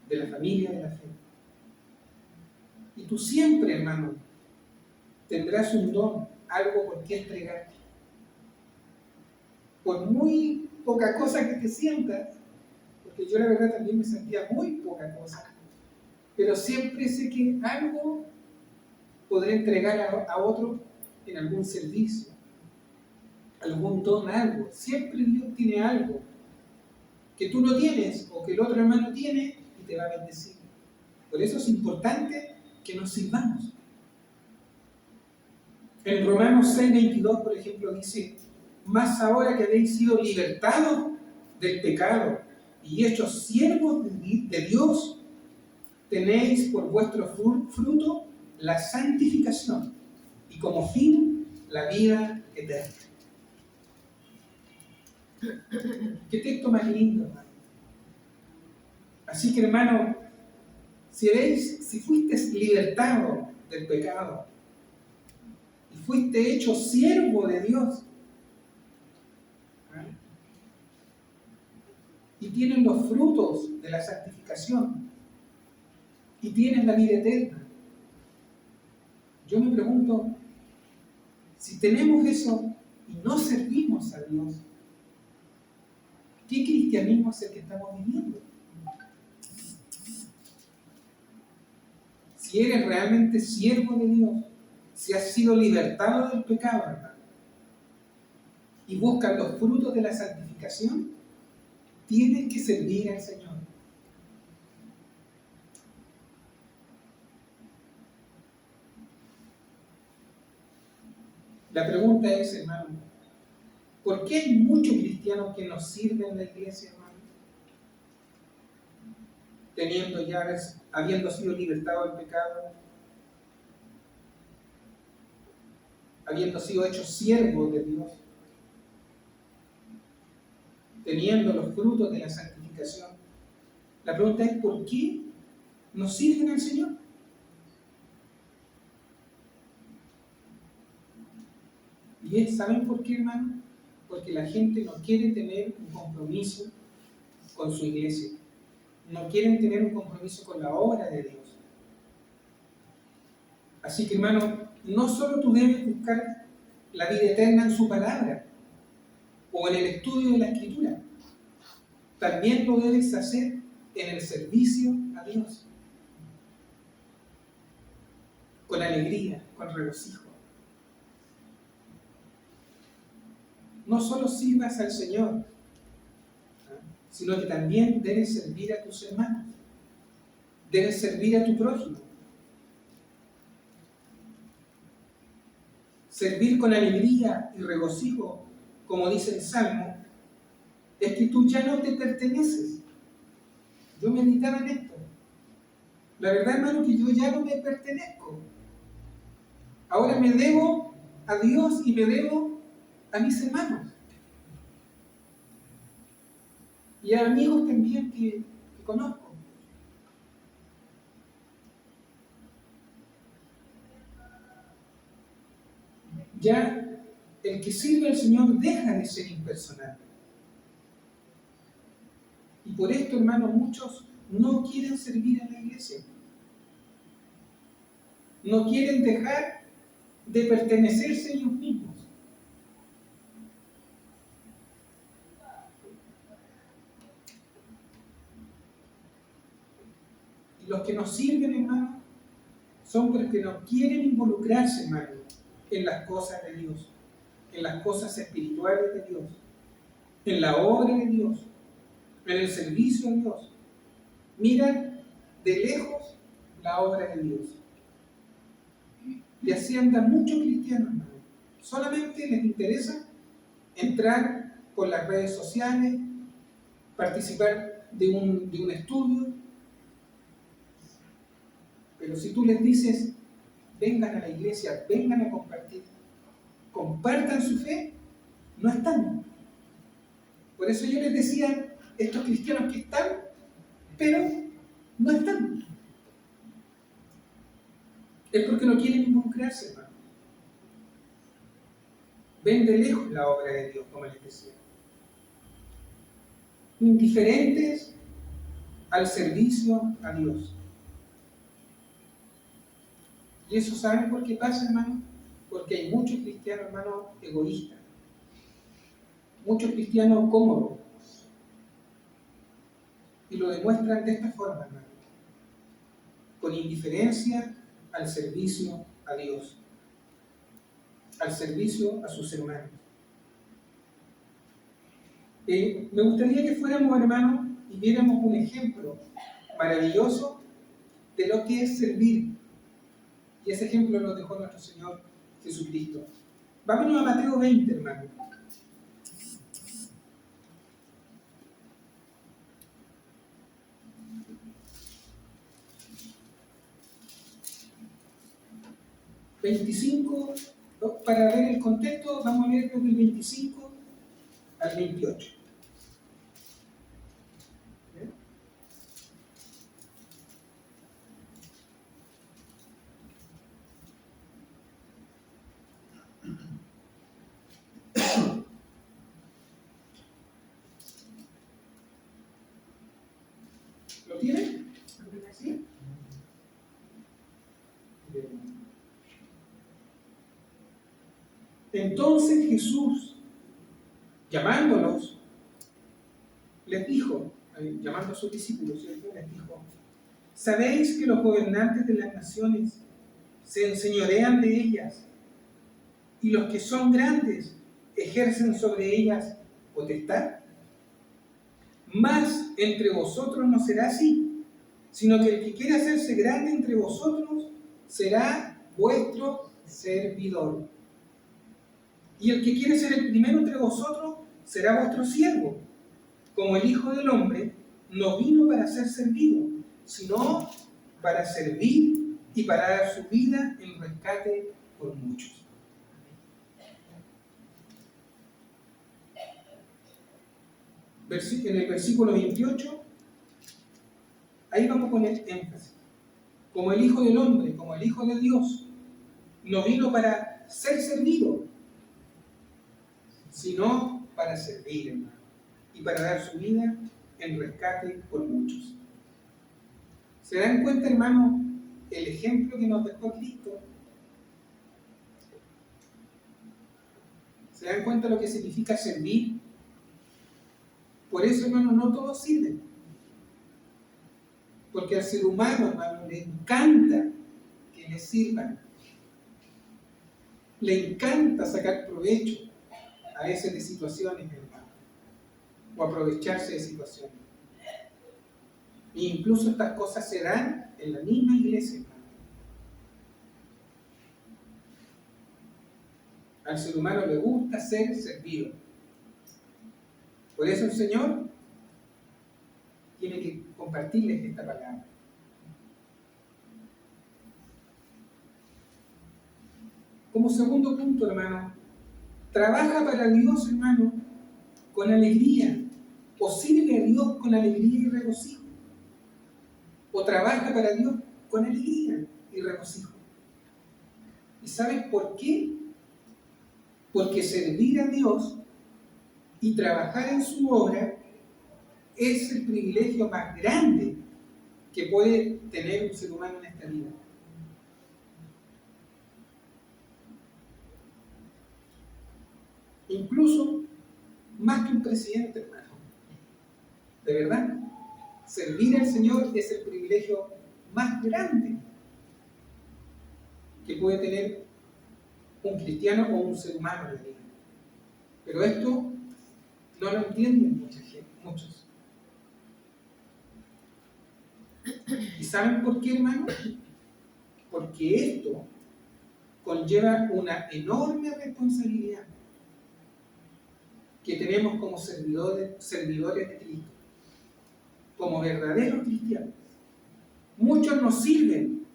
de la familia de la fe. Y tú siempre, hermano, tendrás un don, algo por qué entregar. Por muy poca cosa que te sientas, porque yo la verdad también me sentía muy poca cosa, pero siempre sé que algo podré entregar a otro en algún servicio, algún don, algo. Siempre Dios tiene algo que tú no tienes o que el otro hermano tiene y te va a bendecir. Por eso es importante que nos sirvamos. En Romanos 6:22, por ejemplo, dice: más ahora que habéis sido libertados del pecado y hechos siervos de Dios, tenéis por vuestro fruto la santificación y como fin la vida eterna. Qué texto más lindo, hermano. Así que, hermano, si fuiste libertado del pecado y fuiste hecho siervo de Dios, y tienes los frutos de la santificación y tienes la vida eterna, yo me pregunto, si tenemos eso y no servimos a Dios, ¿qué cristianismo es el que estamos viviendo? Si eres realmente siervo de Dios, si has sido libertado del pecado, hermano, y buscas los frutos de la santificación, tienes que servir al Señor. La pregunta es, hermano, ¿por qué hay muchos cristianos que no sirven en la iglesia, hermano? Habiendo sido libertados del pecado, habiendo sido hechos siervos de Dios, teniendo los frutos de la santificación. La pregunta es, ¿por qué no sirven al Señor? ¿Saben por qué, hermano? Porque la gente no quiere tener un compromiso con su iglesia. No quieren tener un compromiso con la obra de Dios. Así que, hermano, no solo tú debes buscar la vida eterna en su palabra o en el estudio de la Escritura, también lo debes hacer en el servicio a Dios, con alegría, con regocijo. No solo sirvas al Señor, sino que también debes servir a tus hermanos, debes servir a tu prójimo. Servir con alegría y regocijo, como dice el Salmo, es que tú ya no te perteneces. Yo meditaba en esto. La verdad, hermano, que yo ya no me pertenezco. Ahora me debo a Dios y me debo a mis hermanos. Y a amigos también que conozco. Ya el que sirve al Señor deja de ser impersonal. Y por esto, hermano, muchos no quieren servir a la iglesia. No quieren dejar de pertenecerse ellos mismos. Los que nos sirven, hermano, son porque no quieren involucrarse, hermano, en las cosas de Dios, en las cosas espirituales de Dios, en la obra de Dios, en el servicio a Dios. Miran de lejos la obra de Dios. Y así andan muchos cristianos, hermano. Solamente les interesa entrar por las redes sociales, participar de un estudio. Pero si tú les dices, vengan a la iglesia, vengan a compartir, compartan su fe, no están. Por eso yo les decía, estos cristianos que están, pero no están. Es porque no quieren involucrarse, hermano. Ven de lejos la obra de Dios, como les decía. Indiferentes al servicio a Dios. Y eso, ¿saben por qué pasa, hermano? Porque hay muchos cristianos, hermano, egoístas. Muchos cristianos cómodos. Y lo demuestran de esta forma, hermano. Con indiferencia al servicio a Dios. Al servicio a sus hermanos. Me gustaría que fuéramos, hermanos, y viéramos un ejemplo maravilloso de lo que es servir. Y ese ejemplo lo dejó nuestro Señor Jesucristo. Vámonos a Mateo 20, hermano. Para ver el contexto, vamos a leer del 25 al 28. ¿Lo tienen? ¿Sí? Entonces Jesús, llamándolos, les dijo, llamando a sus discípulos, ¿cierto? Les dijo: ¿sabéis que los gobernantes de las naciones se enseñorean de ellas y los que son grandes ejercen sobre ellas potestad? Mas entre vosotros no será así, sino que el que quiera hacerse grande entre vosotros será vuestro servidor. Y el que quiere ser el primero entre vosotros será vuestro siervo. Como el Hijo del Hombre no vino para ser servido, sino para servir y para dar su vida en rescate por muchos. En el versículo 28, ahí vamos a poner énfasis. Como el Hijo del Hombre, como el Hijo de Dios, no vino para ser servido, sino para servir, hermano, y para dar su vida en rescate por muchos. ¿Se dan cuenta, hermano, el ejemplo que nos dejó Cristo? ¿Se dan cuenta lo que significa servir? Por eso, hermano, no todos sirven. Porque al ser humano, hermano, le encanta que le sirvan. Le encanta sacar provecho a veces de situaciones, hermano, o aprovecharse de situaciones. E incluso estas cosas se dan en la misma iglesia, hermano. Al ser humano le gusta ser servido. Por eso el Señor tiene que compartirles esta palabra. Como segundo punto, hermano, trabaja para Dios, hermano, con alegría, o sirve a Dios con alegría y regocijo, o trabaja para Dios con alegría y regocijo. ¿Y sabes por qué? Porque servir a Dios y trabajar en su obra es el privilegio más grande que puede tener un ser humano en esta vida. Incluso más que un presidente, hermano. De verdad, servir al Señor es el privilegio más grande que puede tener un cristiano o un ser humano en la vida. Pero esto no lo entienden muchos. ¿Y saben por qué, hermanos? Porque esto conlleva una enorme responsabilidad que tenemos como servidores de Cristo, como verdaderos cristianos. Muchos nos sirven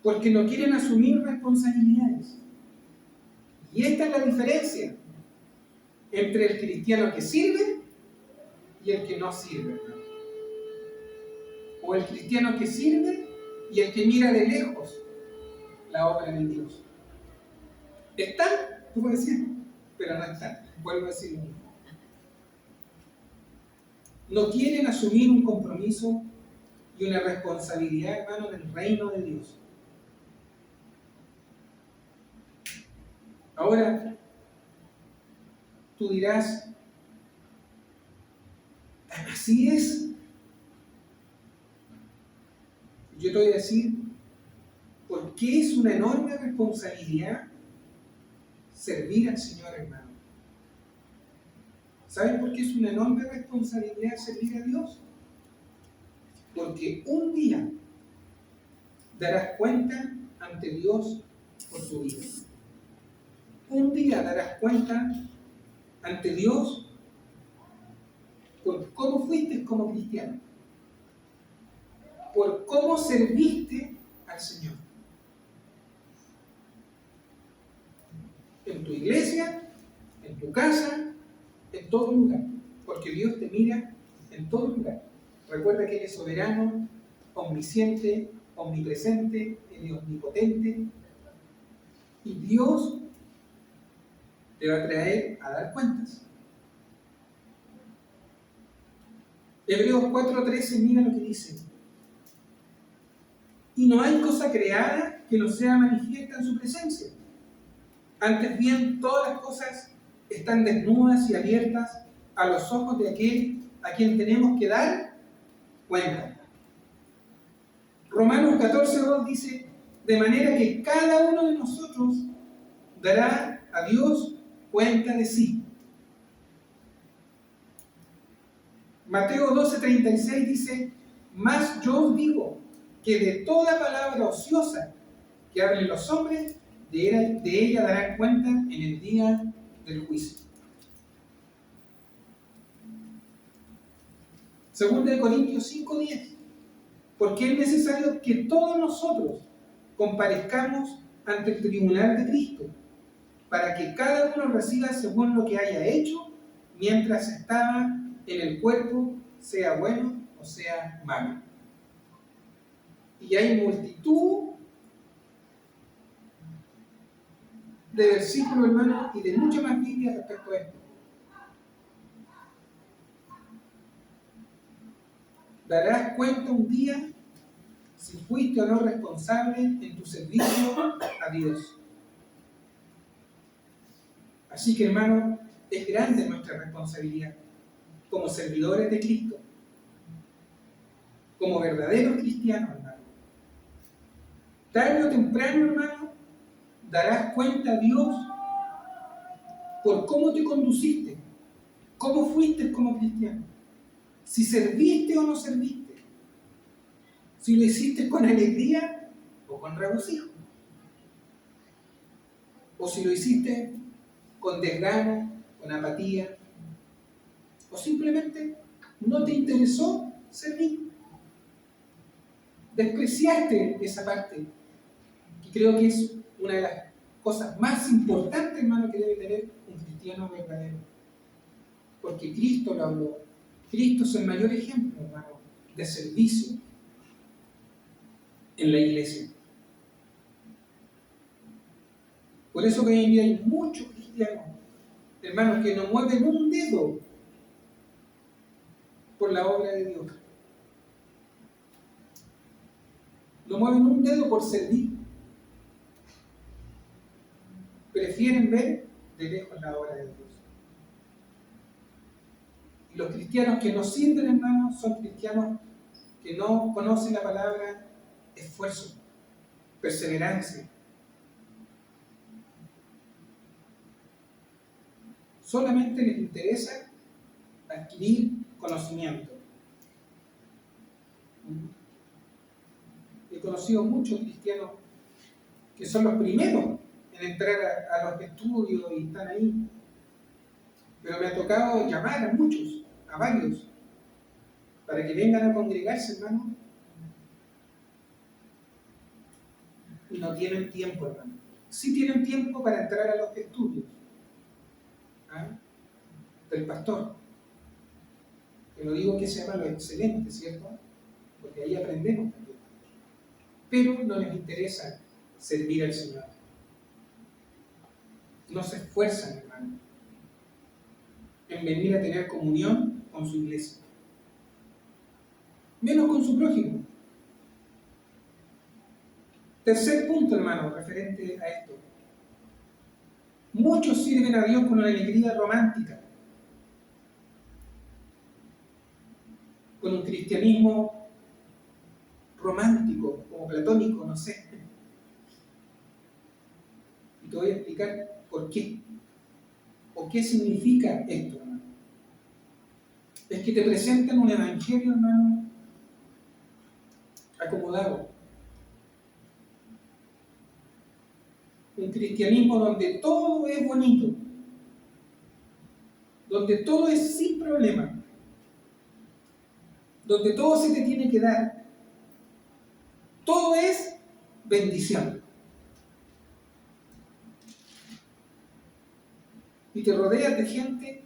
porque no quieren asumir responsabilidades. Y esta es la diferencia entre el cristiano que sirve y el que no sirve, hermano. O el cristiano que sirve y el que mira de lejos la obra de Dios. Están, tú puedes decir, pero no están. Vuelvo a decir lo mismo. No quieren asumir un compromiso y una responsabilidad, hermano, del reino de Dios. Ahora, tú dirás, así es. Yo te voy a decir, ¿por qué es una enorme responsabilidad servir al Señor, hermano? ¿Saben por qué es una enorme responsabilidad servir a Dios? Porque un día darás cuenta ante Dios por tu vida. Un día darás cuenta ante Dios por cómo fuiste como cristiano, por cómo serviste al Señor. En tu iglesia, en tu casa, en todo lugar, porque Dios te mira en todo lugar. Recuerda que Él es soberano, omnisciente, omnipresente, Él es omnipotente, y Dios te va a traer a dar cuentas. Hebreos 4:13, mira lo que dice. Y no hay cosa creada que no sea manifiesta en su presencia. Antes bien, todas las cosas están desnudas y abiertas a los ojos de aquel a quien tenemos que dar cuenta. Romanos 14:2 dice, de manera que cada uno de nosotros dará a Dios cuenta de sí. Mateo 12:36 dice, mas yo os digo que de toda palabra ociosa que hablen los hombres, de ella darán cuenta en el día del juicio. Segunda de Corintios 5:10, porque es necesario que todos nosotros comparezcamos ante el tribunal de Cristo, para que cada uno reciba según lo que haya hecho mientras estaba en el cuerpo, sea bueno o sea malo. Y hay multitud de versículos, hermanos, y de mucha más Biblia respecto a esto. Darás cuenta un día si fuiste o no responsable en tu servicio a Dios. Así que, hermano, es grande nuestra responsabilidad como servidores de Cristo, como verdaderos cristianos, hermano. Tarde o temprano, hermano, darás cuenta a Dios por cómo te conduciste, cómo fuiste como cristiano, si serviste o no serviste, si lo hiciste con alegría o con regocijo, o si lo hiciste con desgano, con apatía, o simplemente no te interesó servir. Despreciaste esa parte, que creo que es una de las cosas más importantes, hermano, que debe tener un cristiano verdadero. Porque Cristo lo habló. Cristo es el mayor ejemplo, hermano, de servicio en la iglesia. Por eso que hoy en día hay muchos cristianos, hermanos, que no mueven un dedo por la obra de Dios. No mueven un dedo por servir. Prefieren ver de lejos la obra de Dios. los cristianos que no sirven, hermanos, son cristianos que no conocen la palabra, esfuerzo, perseverancia. Solamente les interesa adquirir conocimiento. He conocido muchos cristianos que son los primeros en entrar a los estudios y están ahí. Pero me ha tocado llamar a muchos, a varios, para que vengan a congregarse, hermano. Y no tienen tiempo, hermano. Sí tienen tiempo para entrar a los estudios del pastor. Que lo digo que se llama lo excelente, ¿cierto? Porque ahí aprendemos también. Pero no les interesa servir al Señor. No se esfuerzan, hermano, en venir a tener comunión con su iglesia. Menos con su prójimo. Tercer punto, hermano, referente a esto. Muchos sirven a Dios con una alegría romántica, con un cristianismo romántico o platónico, no sé. Y te voy a explicar por qué. ¿O qué significa esto, hermano? Es que te presentan un evangelio, hermano, acomodado. Un cristianismo donde todo es bonito, donde todo es sin problema, donde todo se te tiene que dar. Todo es bendición. Y te rodeas de gente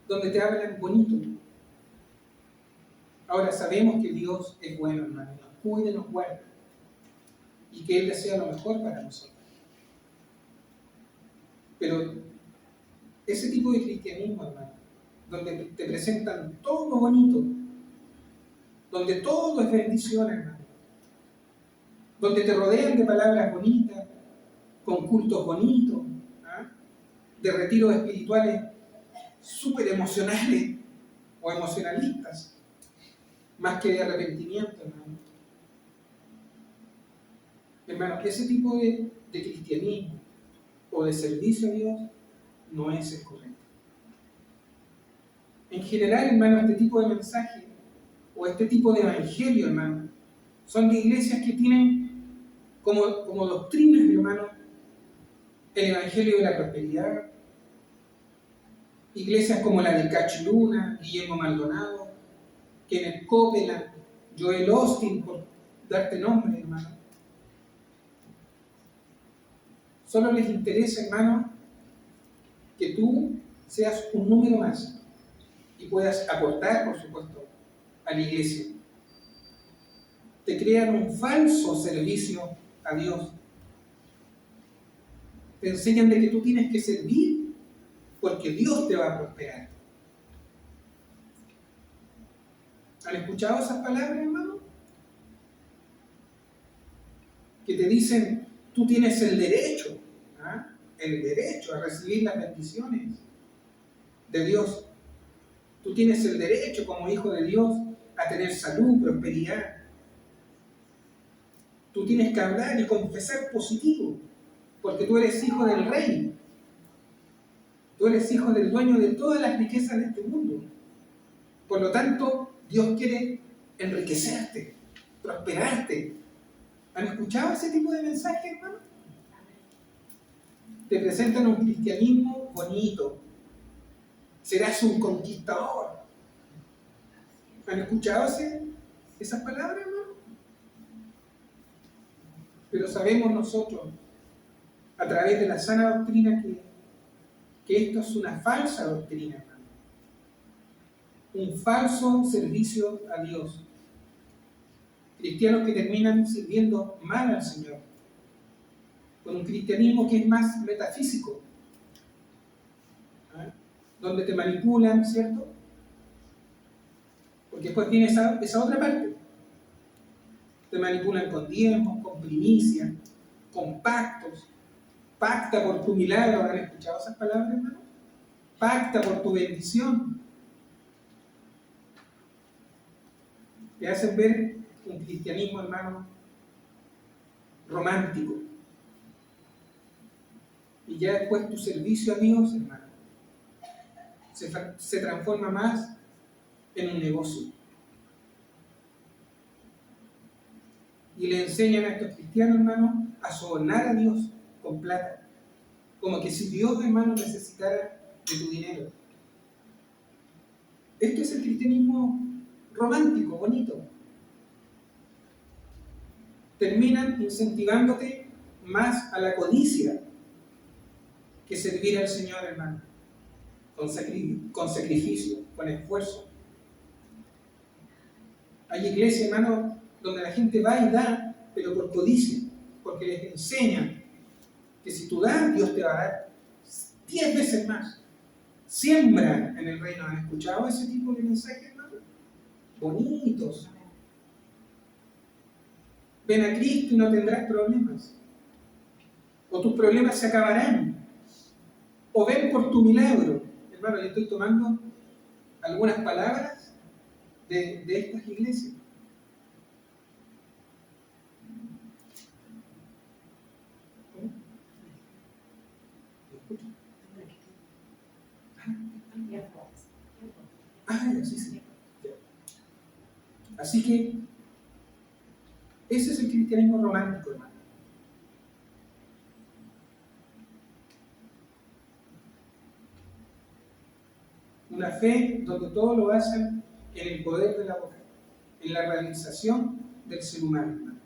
donde te hablan bonito. Ahora sabemos que Dios es bueno, hermano, nos cuida y nos guarda, y que Él desea lo mejor para nosotros. Pero ese tipo de cristianismo, hermano, donde te presentan todo bonito, donde todo es bendición, hermano, donde te rodean de palabras bonitas, con cultos bonitos, de retiros espirituales súper emocionales o emocionalistas, más que de arrepentimiento, hermano. Hermano, ese tipo de cristianismo o de servicio a Dios no es el correcto. En general, hermano, este tipo de mensaje o este tipo de evangelio, hermano, son de iglesias que tienen como doctrina, hermano, el evangelio de la prosperidad. Iglesias como la de Cachiluna, Guillermo Maldonado, Kenneth Copeland, Joel Austin, por darte nombre, hermano. Solo les interesa, hermano, que tú seas un número más y puedas aportar, por supuesto, a la iglesia. Te crean un falso servicio a Dios. Te enseñan de que tú tienes que servir porque Dios te va a prosperar. ¿Han escuchado esas palabras, hermano? Que te dicen, tú tienes el derecho a recibir las bendiciones de Dios. Tú tienes el derecho como hijo de Dios a tener salud, prosperidad. Tú tienes que hablar y confesar positivo, porque tú eres hijo del rey. Tú eres hijo del dueño de todas las riquezas de este mundo. Por lo tanto, Dios quiere enriquecerte, prosperarte. ¿Han escuchado ese tipo de mensaje, hermano? Te presentan un cristianismo bonito. Serás un conquistador. ¿Han escuchado esas palabras, hermano? Pero sabemos nosotros, a través de la sana doctrina, que esto es una falsa doctrina, hermano. Un falso servicio a Dios. Cristianos que terminan sirviendo mal al Señor, con un cristianismo que es más metafísico, donde te manipulan, ¿cierto? Porque después viene esa otra parte. Te manipulan con diezmos, con primicias, con pactos. Pacta por tu milagro. ¿Han escuchado esas palabras, hermano? Pacta por tu bendición. Te hacen ver un cristianismo, hermano, romántico. Y ya después tu servicio a Dios, hermano, se transforma más en un negocio. Y le enseñan a estos cristianos, hermano, a sobornar a Dios con plata. Como que si Dios, hermano, necesitara de tu dinero. Esto es el cristianismo romántico, bonito. Terminan incentivándote más a la codicia que servir al Señor, hermano, con sacrificio, con esfuerzo. Hay iglesias, hermano, donde la gente va y da, pero por codicia, porque les enseñan que si tú das, Dios te va a dar 10 veces más. Siembra en el reino. ¿Han escuchado ese tipo de mensajes, hermano? Bonitos. Ven a Cristo y no tendrás problemas. O tus problemas se acabarán. O ven por tu milagro. Hermano, le estoy tomando algunas palabras de estas iglesias. ¿Cómo? ¿Me escuchan? Sí. Así que ese es el cristianismo romántico, hermano. Una fe donde todo lo basan en el poder de la boca, en la realización del ser humano, hermano.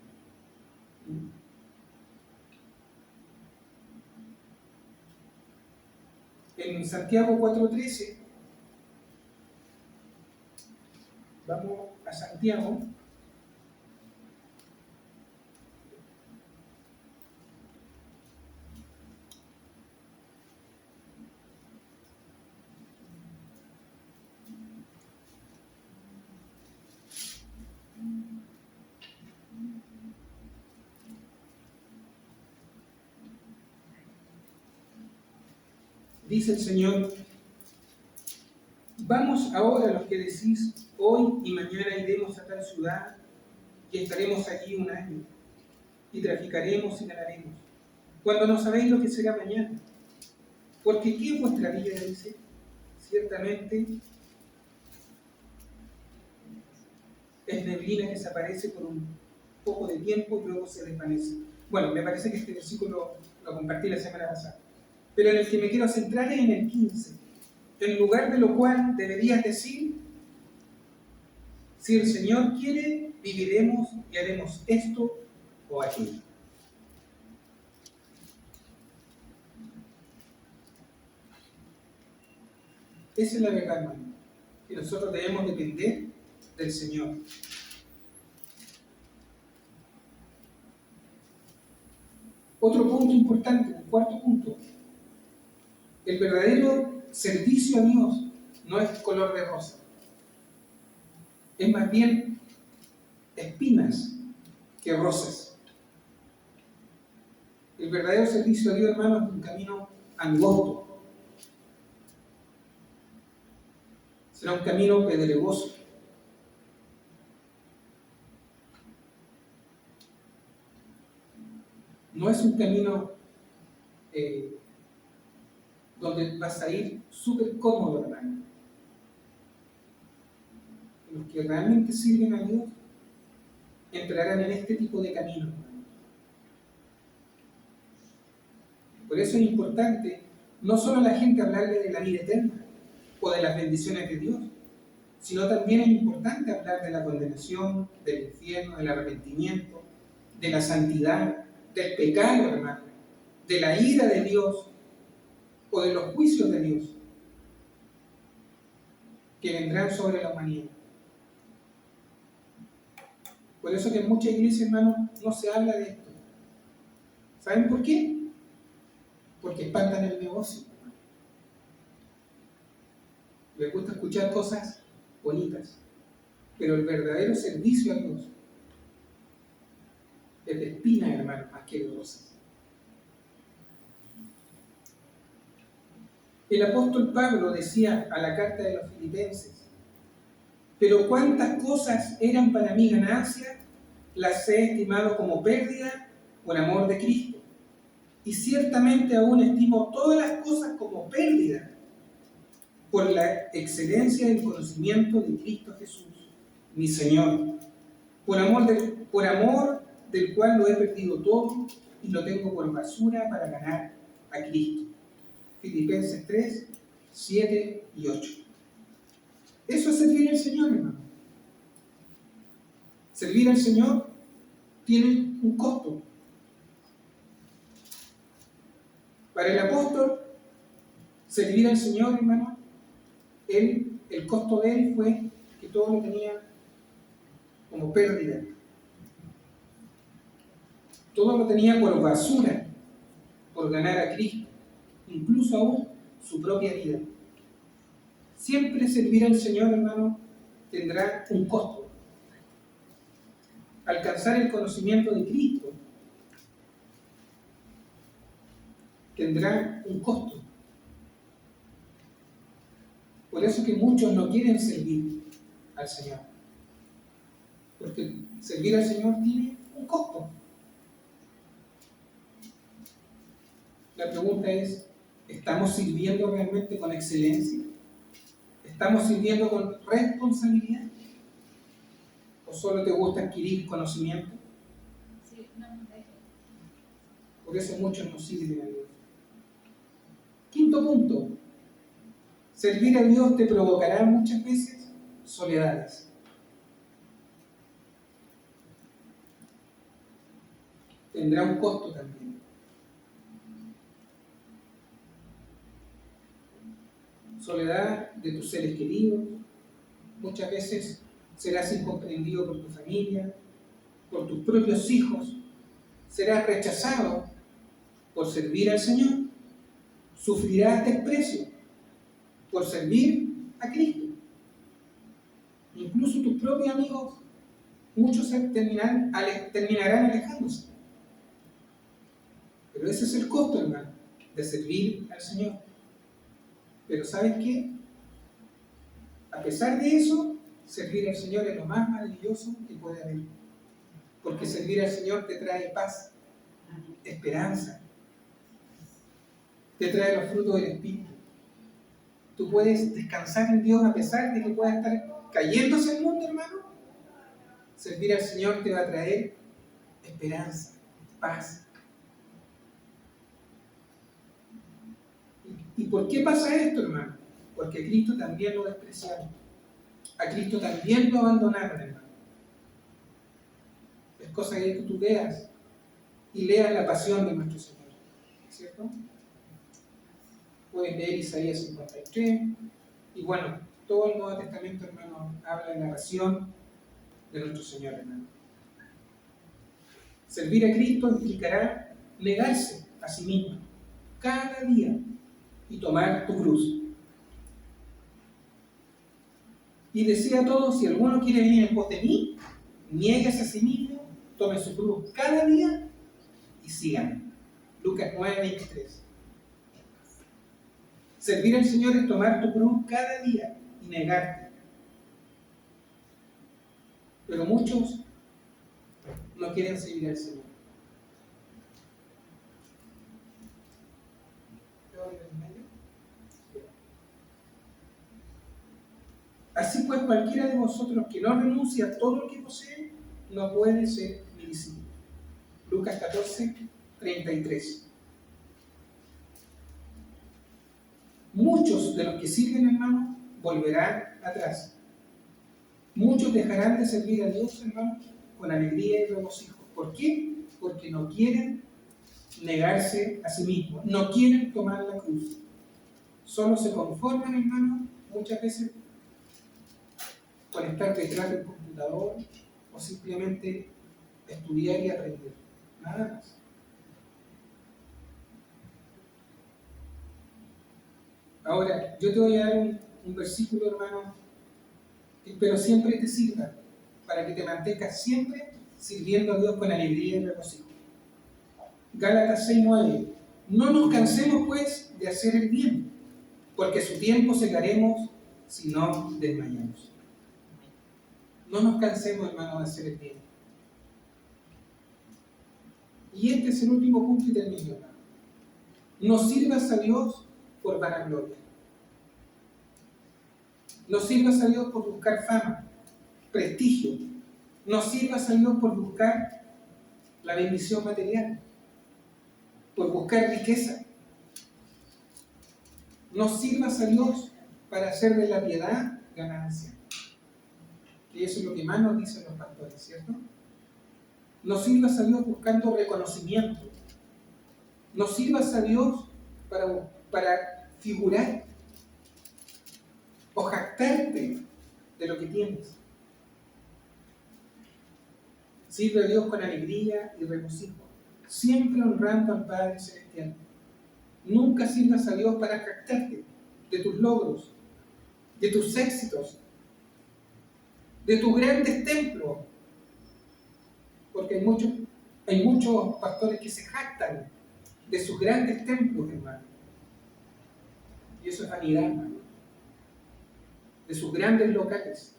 En Santiago 4:13, vamos a Santiago. Dice el Señor: vamos ahora los que decís, hoy y mañana iremos a tal ciudad y estaremos allí un año, y traficaremos y ganaremos, cuando no sabéis lo que será mañana. Porque ¿qué es vuestra vida? Dice, ciertamente es neblina que se aparece por un poco de tiempo y luego se desvanece. Bueno, me parece que este versículo lo compartí la semana pasada. Pero en el que me quiero centrar es en el 15. En lugar de lo cual deberías decir: si el Señor quiere, viviremos y haremos esto o aquello. Esa es la verdad, hermano. Que nosotros debemos depender del Señor. Otro punto importante, un cuarto punto. El verdadero servicio a Dios no es color de rosa. Es más bien espinas que rosas. El verdadero servicio a Dios, hermano, es un camino angosto. Será un camino pedregoso. No es un camino donde vas a ir súper cómodo, hermano. Los que realmente sirven a Dios entrarán en este tipo de camino. Por eso es importante no solo a la gente hablarle de la vida eterna o de las bendiciones de Dios, sino también es importante hablar de la condenación, del infierno, del arrepentimiento, de la santidad, del pecado, hermano, de la ira de Dios o de los juicios de Dios que vendrán sobre la humanidad. Por eso que en muchas iglesias, hermano, no se habla de esto. ¿Saben por qué? Porque espantan el negocio. Les gusta escuchar cosas bonitas, pero el verdadero servicio a Dios es de espinas, hermano, más que de rosas. El apóstol Pablo decía a la carta de los Filipenses: pero cuántas cosas eran para mí ganancia, las he estimado como pérdida por amor de Cristo, y ciertamente aún estimo todas las cosas como pérdida por la excelencia del conocimiento de Cristo Jesús, mi Señor, por amor del cual lo he perdido todo y lo tengo por basura para ganar a Cristo. Filipenses 3, 7 y 8. Eso es servir al Señor, hermano. Servir al Señor tiene un costo. Para el apóstol, servir al Señor, hermano, el costo de él fue que todo lo tenía como pérdida. Todo lo tenía por basura, por ganar a Cristo, incluso aún su propia vida. Siempre servir al Señor, hermano, tendrá un costo. Alcanzar el conocimiento de Cristo tendrá un costo. Por eso que muchos no quieren servir al Señor. Porque servir al Señor tiene un costo. La pregunta es, ¿estamos sirviendo realmente con excelencia? ¿Estamos sirviendo con responsabilidad? ¿O solo te gusta adquirir conocimiento? Por eso muchos no sirven a Dios. Quinto punto. Servir a Dios te provocará muchas veces soledades. Tendrá un costo también. Soledad de tus seres queridos. Muchas veces serás incomprendido por tu familia, por tus propios hijos. Serás rechazado por servir al Señor. Sufrirás desprecio por servir a Cristo. Incluso tus propios amigos, muchos terminarán alejándose. Pero ese es el costo, hermano, de servir al Señor. Pero ¿sabes qué? A pesar de eso, servir al Señor es lo más maravilloso que puede haber. Porque servir al Señor te trae paz, esperanza, te trae los frutos del Espíritu. Tú puedes descansar en Dios a pesar de que pueda estar cayéndose el mundo, hermano. Servir al Señor te va a traer esperanza, paz. ¿Y por qué pasa esto, hermano? Porque a Cristo también lo despreciaron. A Cristo también lo abandonaron, hermano. Es cosa que tú veas y leas la pasión de nuestro Señor. ¿Cierto? Puedes leer Isaías 53. Y bueno, todo el Nuevo Testamento, hermano, habla de la pasión de nuestro Señor, hermano. Servir a Cristo implicará negarse a sí mismo cada día y tomar tu cruz. Y decía a todos, si alguno quiere venir en pos de mí, niéguese a sí mismo, tome su cruz cada día y síganme. Lucas 9:23. Servir al Señor es tomar tu cruz cada día y negarte. Pero muchos no quieren servir al Señor. Así pues, cualquiera de vosotros que no renuncie a todo lo que posee, no puede ser mi discípulo. Lucas 14:33. Muchos de los que sirven, hermano, volverán atrás. Muchos dejarán de servir a Dios, hermano, con alegría y regocijo. ¿Por qué? Porque no quieren negarse a sí mismos, no quieren tomar la cruz. Solo se conforman, hermano, muchas veces con estar detrás del computador o simplemente estudiar y aprender. Nada más. Ahora, yo te voy a dar un versículo, hermano, que espero siempre te sirva para que te mantengas siempre sirviendo a Dios con alegría y regocijo. Gálatas 6:9. No nos cansemos, pues, de hacer el bien, porque su tiempo segaremos si no desmayamos. No nos cansemos, hermano, de hacer el bien. Y este es el último punto y termino, hermano. No sirvas a Dios por vanagloria. No sirvas a Dios por buscar fama, prestigio. No sirvas a Dios por buscar la bendición material, por buscar riqueza. No sirvas a Dios para hacer de la piedad ganancia. Que eso es lo que más nos dicen los pastores, ¿cierto? No sirvas a Dios buscando reconocimiento. No sirvas a Dios para figurar o jactarte de lo que tienes. Sirve a Dios con alegría y regocijo, siempre honrando al Padre Celestial. Nunca sirvas a Dios para jactarte de tus logros, de tus éxitos, de tus grandes templos, porque hay muchos pastores que se jactan de sus grandes templos, hermano. Y eso es vanidad, hermano. De sus grandes locales.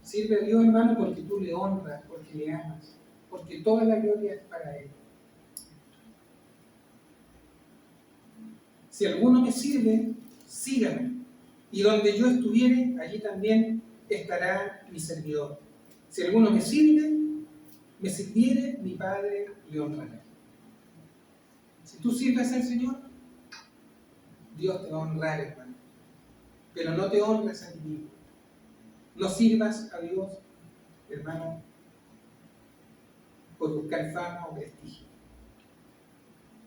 Sirve a Dios, hermano, porque tú le honras, porque le amas, porque toda la gloria es para Él. Si alguno me sirve, sígame. Y donde yo estuviere, allí también estará mi servidor. Si alguno me sirviere, mi Padre le honrará. Si tú sirves al Señor, Dios te va a honrar, hermano. Pero no te honres a ti mismo. No sirvas a Dios, hermano, por buscar fama o prestigio.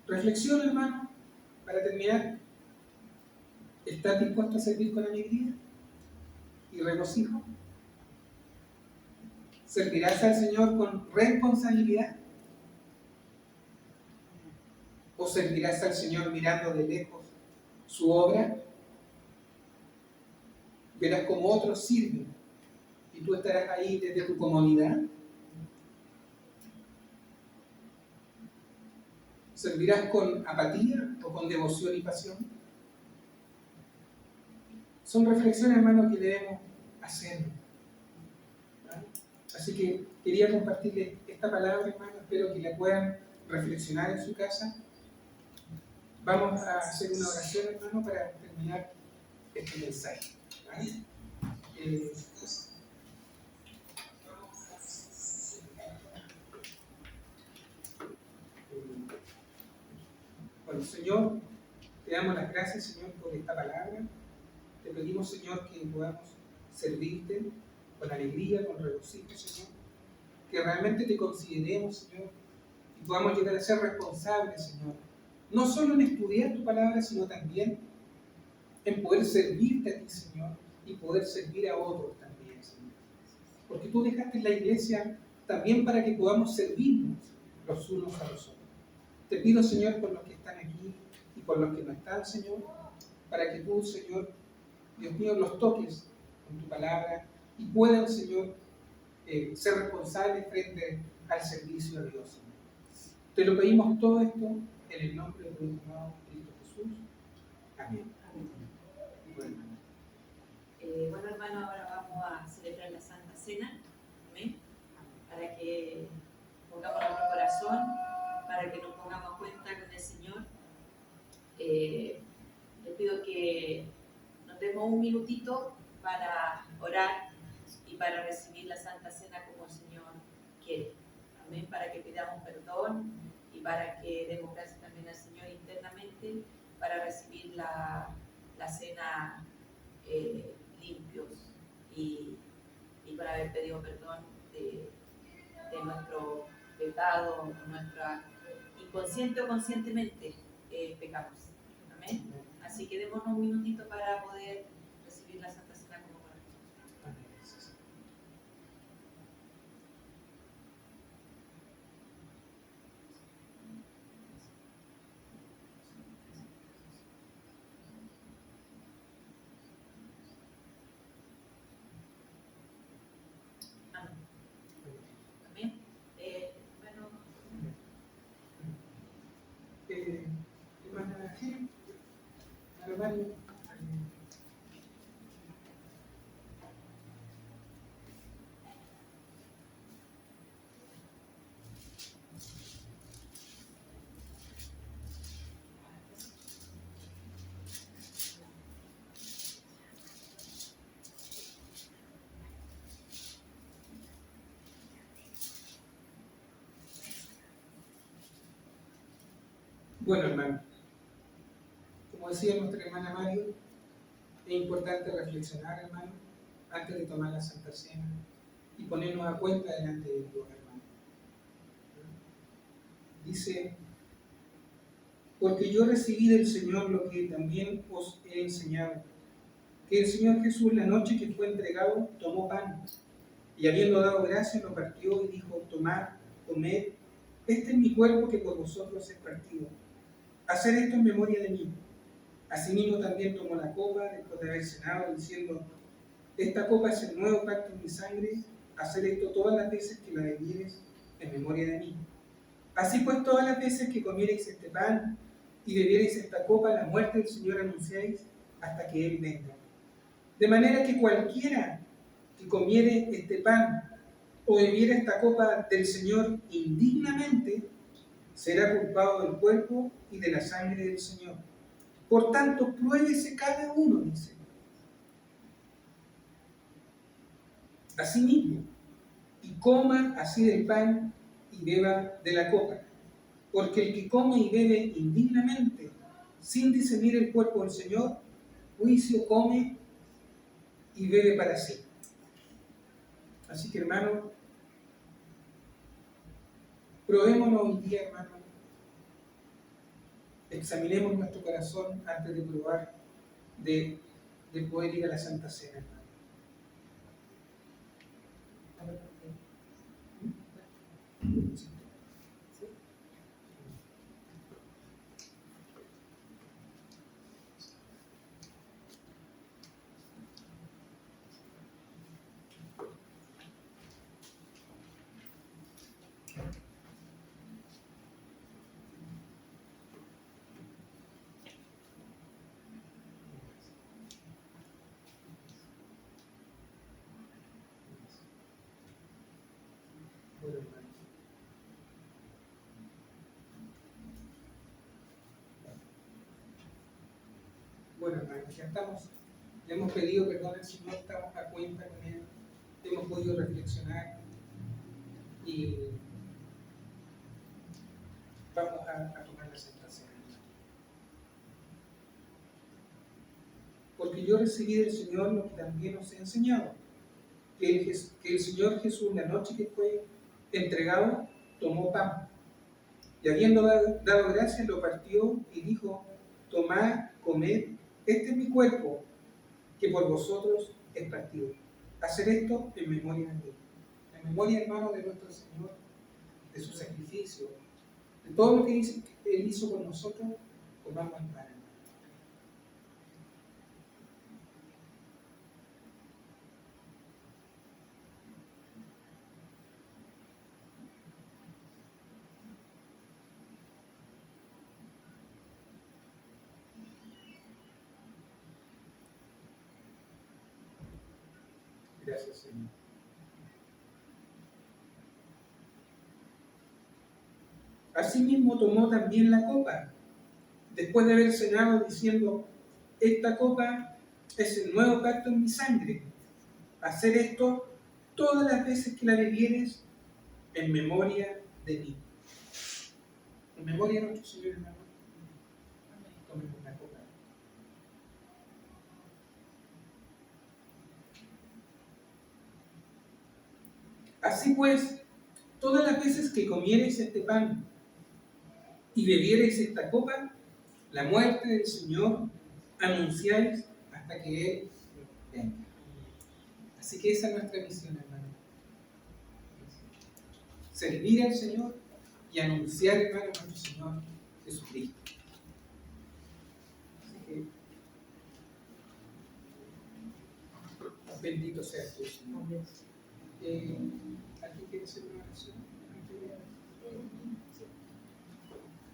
Reflexiona, hermano, para terminar. ¿Estás dispuesto a servir con alegría y regocijo? ¿Servirás al Señor con responsabilidad? ¿O servirás al Señor mirando de lejos su obra? Verás como otros sirven y tú estarás ahí desde tu comodidad. ¿Servirás con apatía o con devoción y pasión? Son reflexiones, hermano, que debemos hacer. ¿Vale? Así que quería compartirles esta palabra, hermano. Espero que la puedan reflexionar en su casa. Vamos a hacer una oración, hermano, para terminar este mensaje. ¿Vale? Bueno, Señor, te damos las gracias, Señor, por esta palabra. Te pedimos, Señor, que podamos servirte con alegría, con regocijo, Señor. Que realmente te consideremos, Señor, y podamos llegar a ser responsables, Señor. No solo en estudiar tu palabra, sino también en poder servirte a ti, Señor, y poder servir a otros también, Señor. Porque tú dejaste la iglesia también para que podamos servirnos los unos a los otros. Te pido, Señor, por los que están aquí y por los que no están, Señor, para que tú, Señor, Dios mío, los toques con tu palabra y puedan, Señor, ser responsables frente al servicio a Dios, Señor. Te lo pedimos todo esto en el nombre de tu amado Cristo Jesús. Amén. Bueno, hermano, ahora vamos a celebrar la Santa Cena. Amén. Para que pongamos nuestro corazón, para que nos pongamos cuenta con el Señor. Les pido que nos demos un minutito para orar y para recibir la Santa Cena como el Señor quiere. Amén. Para que pidamos perdón y para que demos gracias también al Señor internamente para recibir la cena limpios y para haber pedido perdón de nuestro pecado, nuestra inconsciente o conscientemente pecamos. Amén. Así que démonos un minutito para poder recibir la Santa Cena como corresponde. Amén. Bueno. Hermana Gil, hermano, Bueno, hermano, como decía nuestra hermana Mario, es importante reflexionar, hermano, antes de tomar la Santa Cena y ponernos a cuenta delante de Dios, hermano. Dice, porque yo recibí del Señor lo que también os he enseñado, que el Señor Jesús la noche que fue entregado tomó pan, y habiendo dado gracias lo partió y dijo, tomad, comed, este es mi cuerpo que por vosotros es partido. Hacer esto en memoria de mí. Asimismo también tomó la copa después de haber cenado, diciendo, esta copa es el nuevo pacto en mi sangre, hacer esto todas las veces que la bebieres en memoria de mí. Así pues, todas las veces que comiereis este pan y bebiereis esta copa, la muerte del Señor anunciáis hasta que Él venga. De manera que cualquiera que comiere este pan o bebiera esta copa del Señor indignamente, será culpado del cuerpo y de la sangre del Señor. Por tanto, pruébese cada uno, dice, a sí mismo, y coma así del pan y beba de la copa. Porque el que come y bebe indignamente, sin discernir el cuerpo del Señor, juicio come y bebe para sí. Así que, hermano, probémonos hoy día, hermano. Examinemos nuestro corazón antes de probar de poder ir a la Santa Cena, hermano. Bueno, hermano. Bueno, hermano, ya estamos, le hemos pedido perdón al Señor, estamos a cuenta con Él, hemos podido reflexionar y vamos a tomar la Santa Cena. Porque yo recibí del Señor lo que también os he enseñado, que el Señor Jesús, la noche que fue entregado, tomó pan, y habiendo dado gracias, lo partió y dijo, tomad, comed, este es mi cuerpo, que por vosotros es partido. Hacer esto en memoria de mí. En memoria, hermano, de nuestro Señor, de su sacrificio, de todo lo que Él hizo por nosotros, comamos el pan. Gracias, Señor. Asimismo tomó también la copa, después de haber cenado, diciendo, esta copa es el nuevo pacto en mi sangre. Hacer esto todas las veces que la bebieres en memoria de mí. En memoria de nuestro Señor, hermano. Tomemos la copa. Así pues, todas las veces que comiereis este pan y bebiereis esta copa, la muerte del Señor anunciáis hasta que Él venga. Así que esa es nuestra misión, hermano. Servir al Señor y anunciar, hermano, a nuestro Señor Jesucristo. Así que, bendito sea tu Señor. ¿Alguien quiere hacer una oración?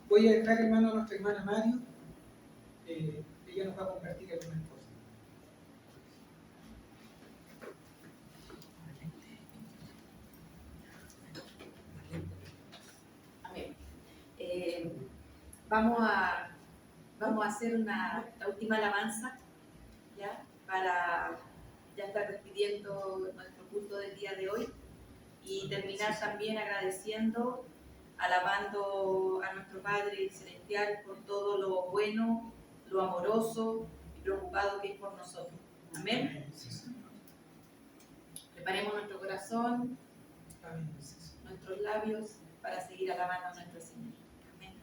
Voy a dejar, hermano, a nuestra hermana Mario. Ella nos va a compartir algunas cosas. Amén. Vamos a hacer la última alabanza, ¿ya? Para ya estar despidiendo nuestro culto del día de hoy y terminar también agradeciendo alabando a nuestro Padre Celestial por todo lo bueno, lo amoroso y preocupado que es por nosotros. Amén. Preparemos nuestro corazón, nuestros labios para seguir alabando a nuestro Señor. Amén.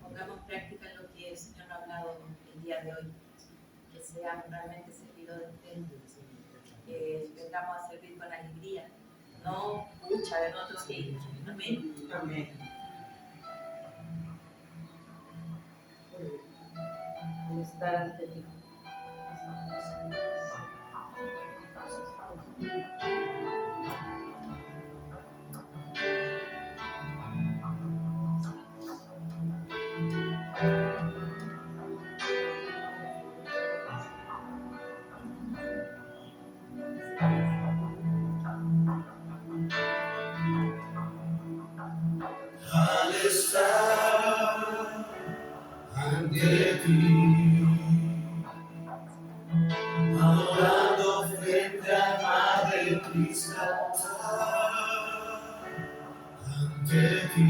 Pongamos práctica en lo que el Señor nos ha hablado el día de hoy. Que seamos realmente servidores de Él. Que vengamos a servir con alegría. No mucha de nosotros que. Amén. Amén. Estar ante ti. Al estar ante ti, adorando frente al mar del cristal, ante ti,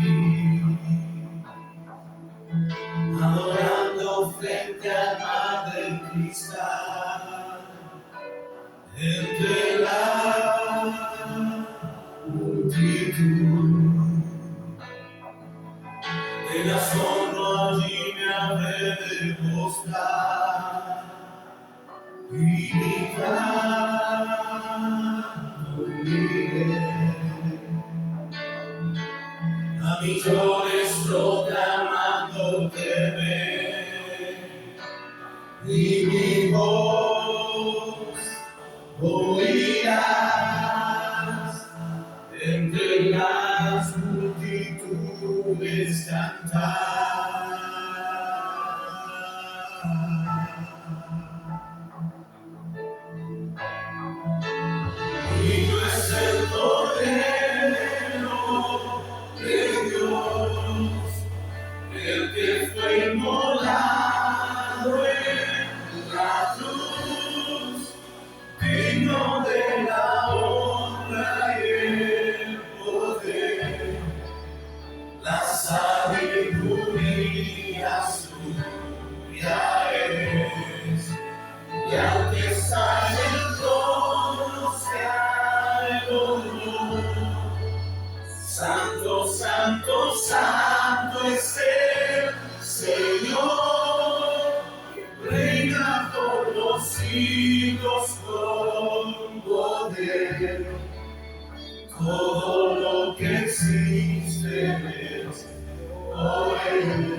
adorando frente al mar del cristal, entre la multitud. El asombro allí me habré de mostrar y mi canto uniré a millones proclamándote ven, y mi voz oirás entre las multitudes cantar. Y no es el Cordero de Dios el que fue inmolado en la cruz, digno de la honra y el poder, la sabiduría suya es, y al que está en el trono sea el honor. Santo, santo, santo es el Señor, reina por los siglos con poder. Todo lo que existe es por Él.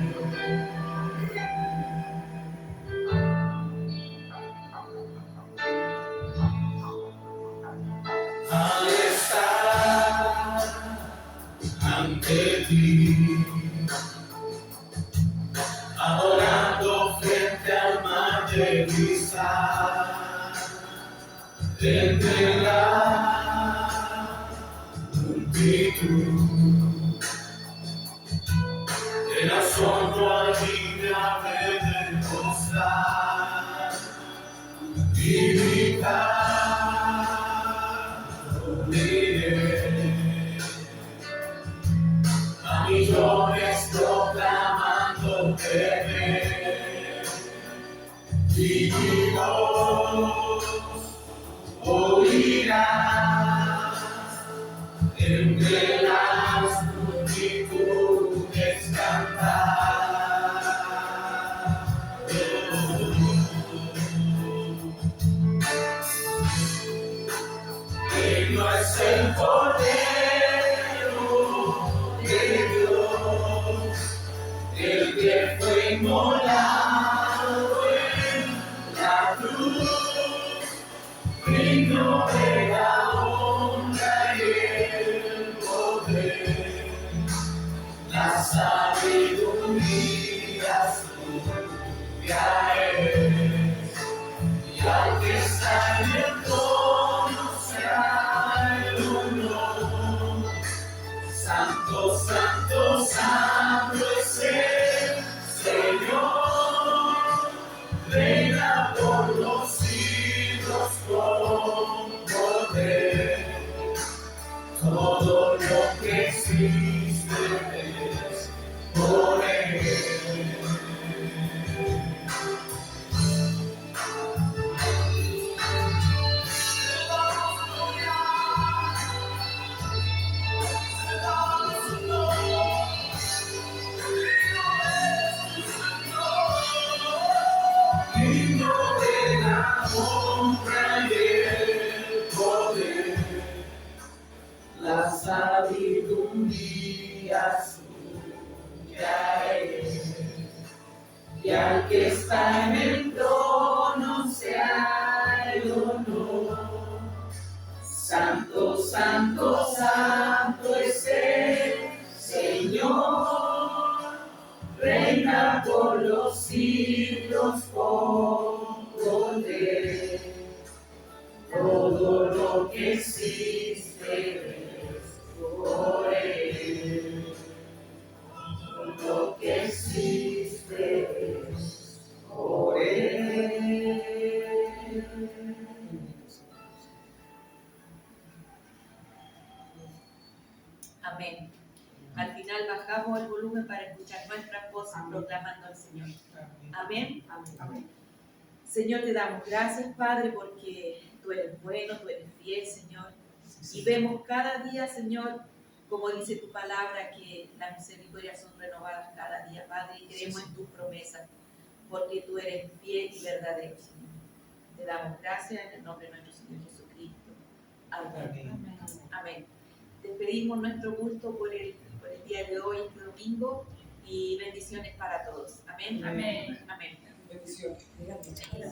Al estar ante ti, adorando frente al mar de cristal, entre la multitud, el asombro allí me habré de mostrar y mi canto uniré a millones proclamándote ven, y mi voz oirás entre las multitudes cantar. Digno es el Cordero de Dios, el que fue inmolado en la cruz, digno de la honra y el y al que está en el trono sea el honor. Santo, santo, santo es el Señor, reina por los siglos con poder. Todo lo que existe es por Él. Todo lo que existe es por Él. Amén. Al final bajamos el volumen para escuchar nuestras voces proclamando al Señor. Amén. Amén. Señor, te damos gracias, Padre, porque tú eres bueno, tú eres fiel, Señor. Y vemos cada día, Señor, como dice tu palabra, que las misericordias son renovadas cada día, Padre, y creemos en tus promesas, porque tú eres fiel y verdadero, Señor. Te damos gracias en el nombre de nuestro Señor Jesucristo. Amén. Amén. Despedimos nuestro culto por el día de hoy, este domingo, y bendiciones para todos. Amén. Amén. Amén. Bendiciones. Dígame.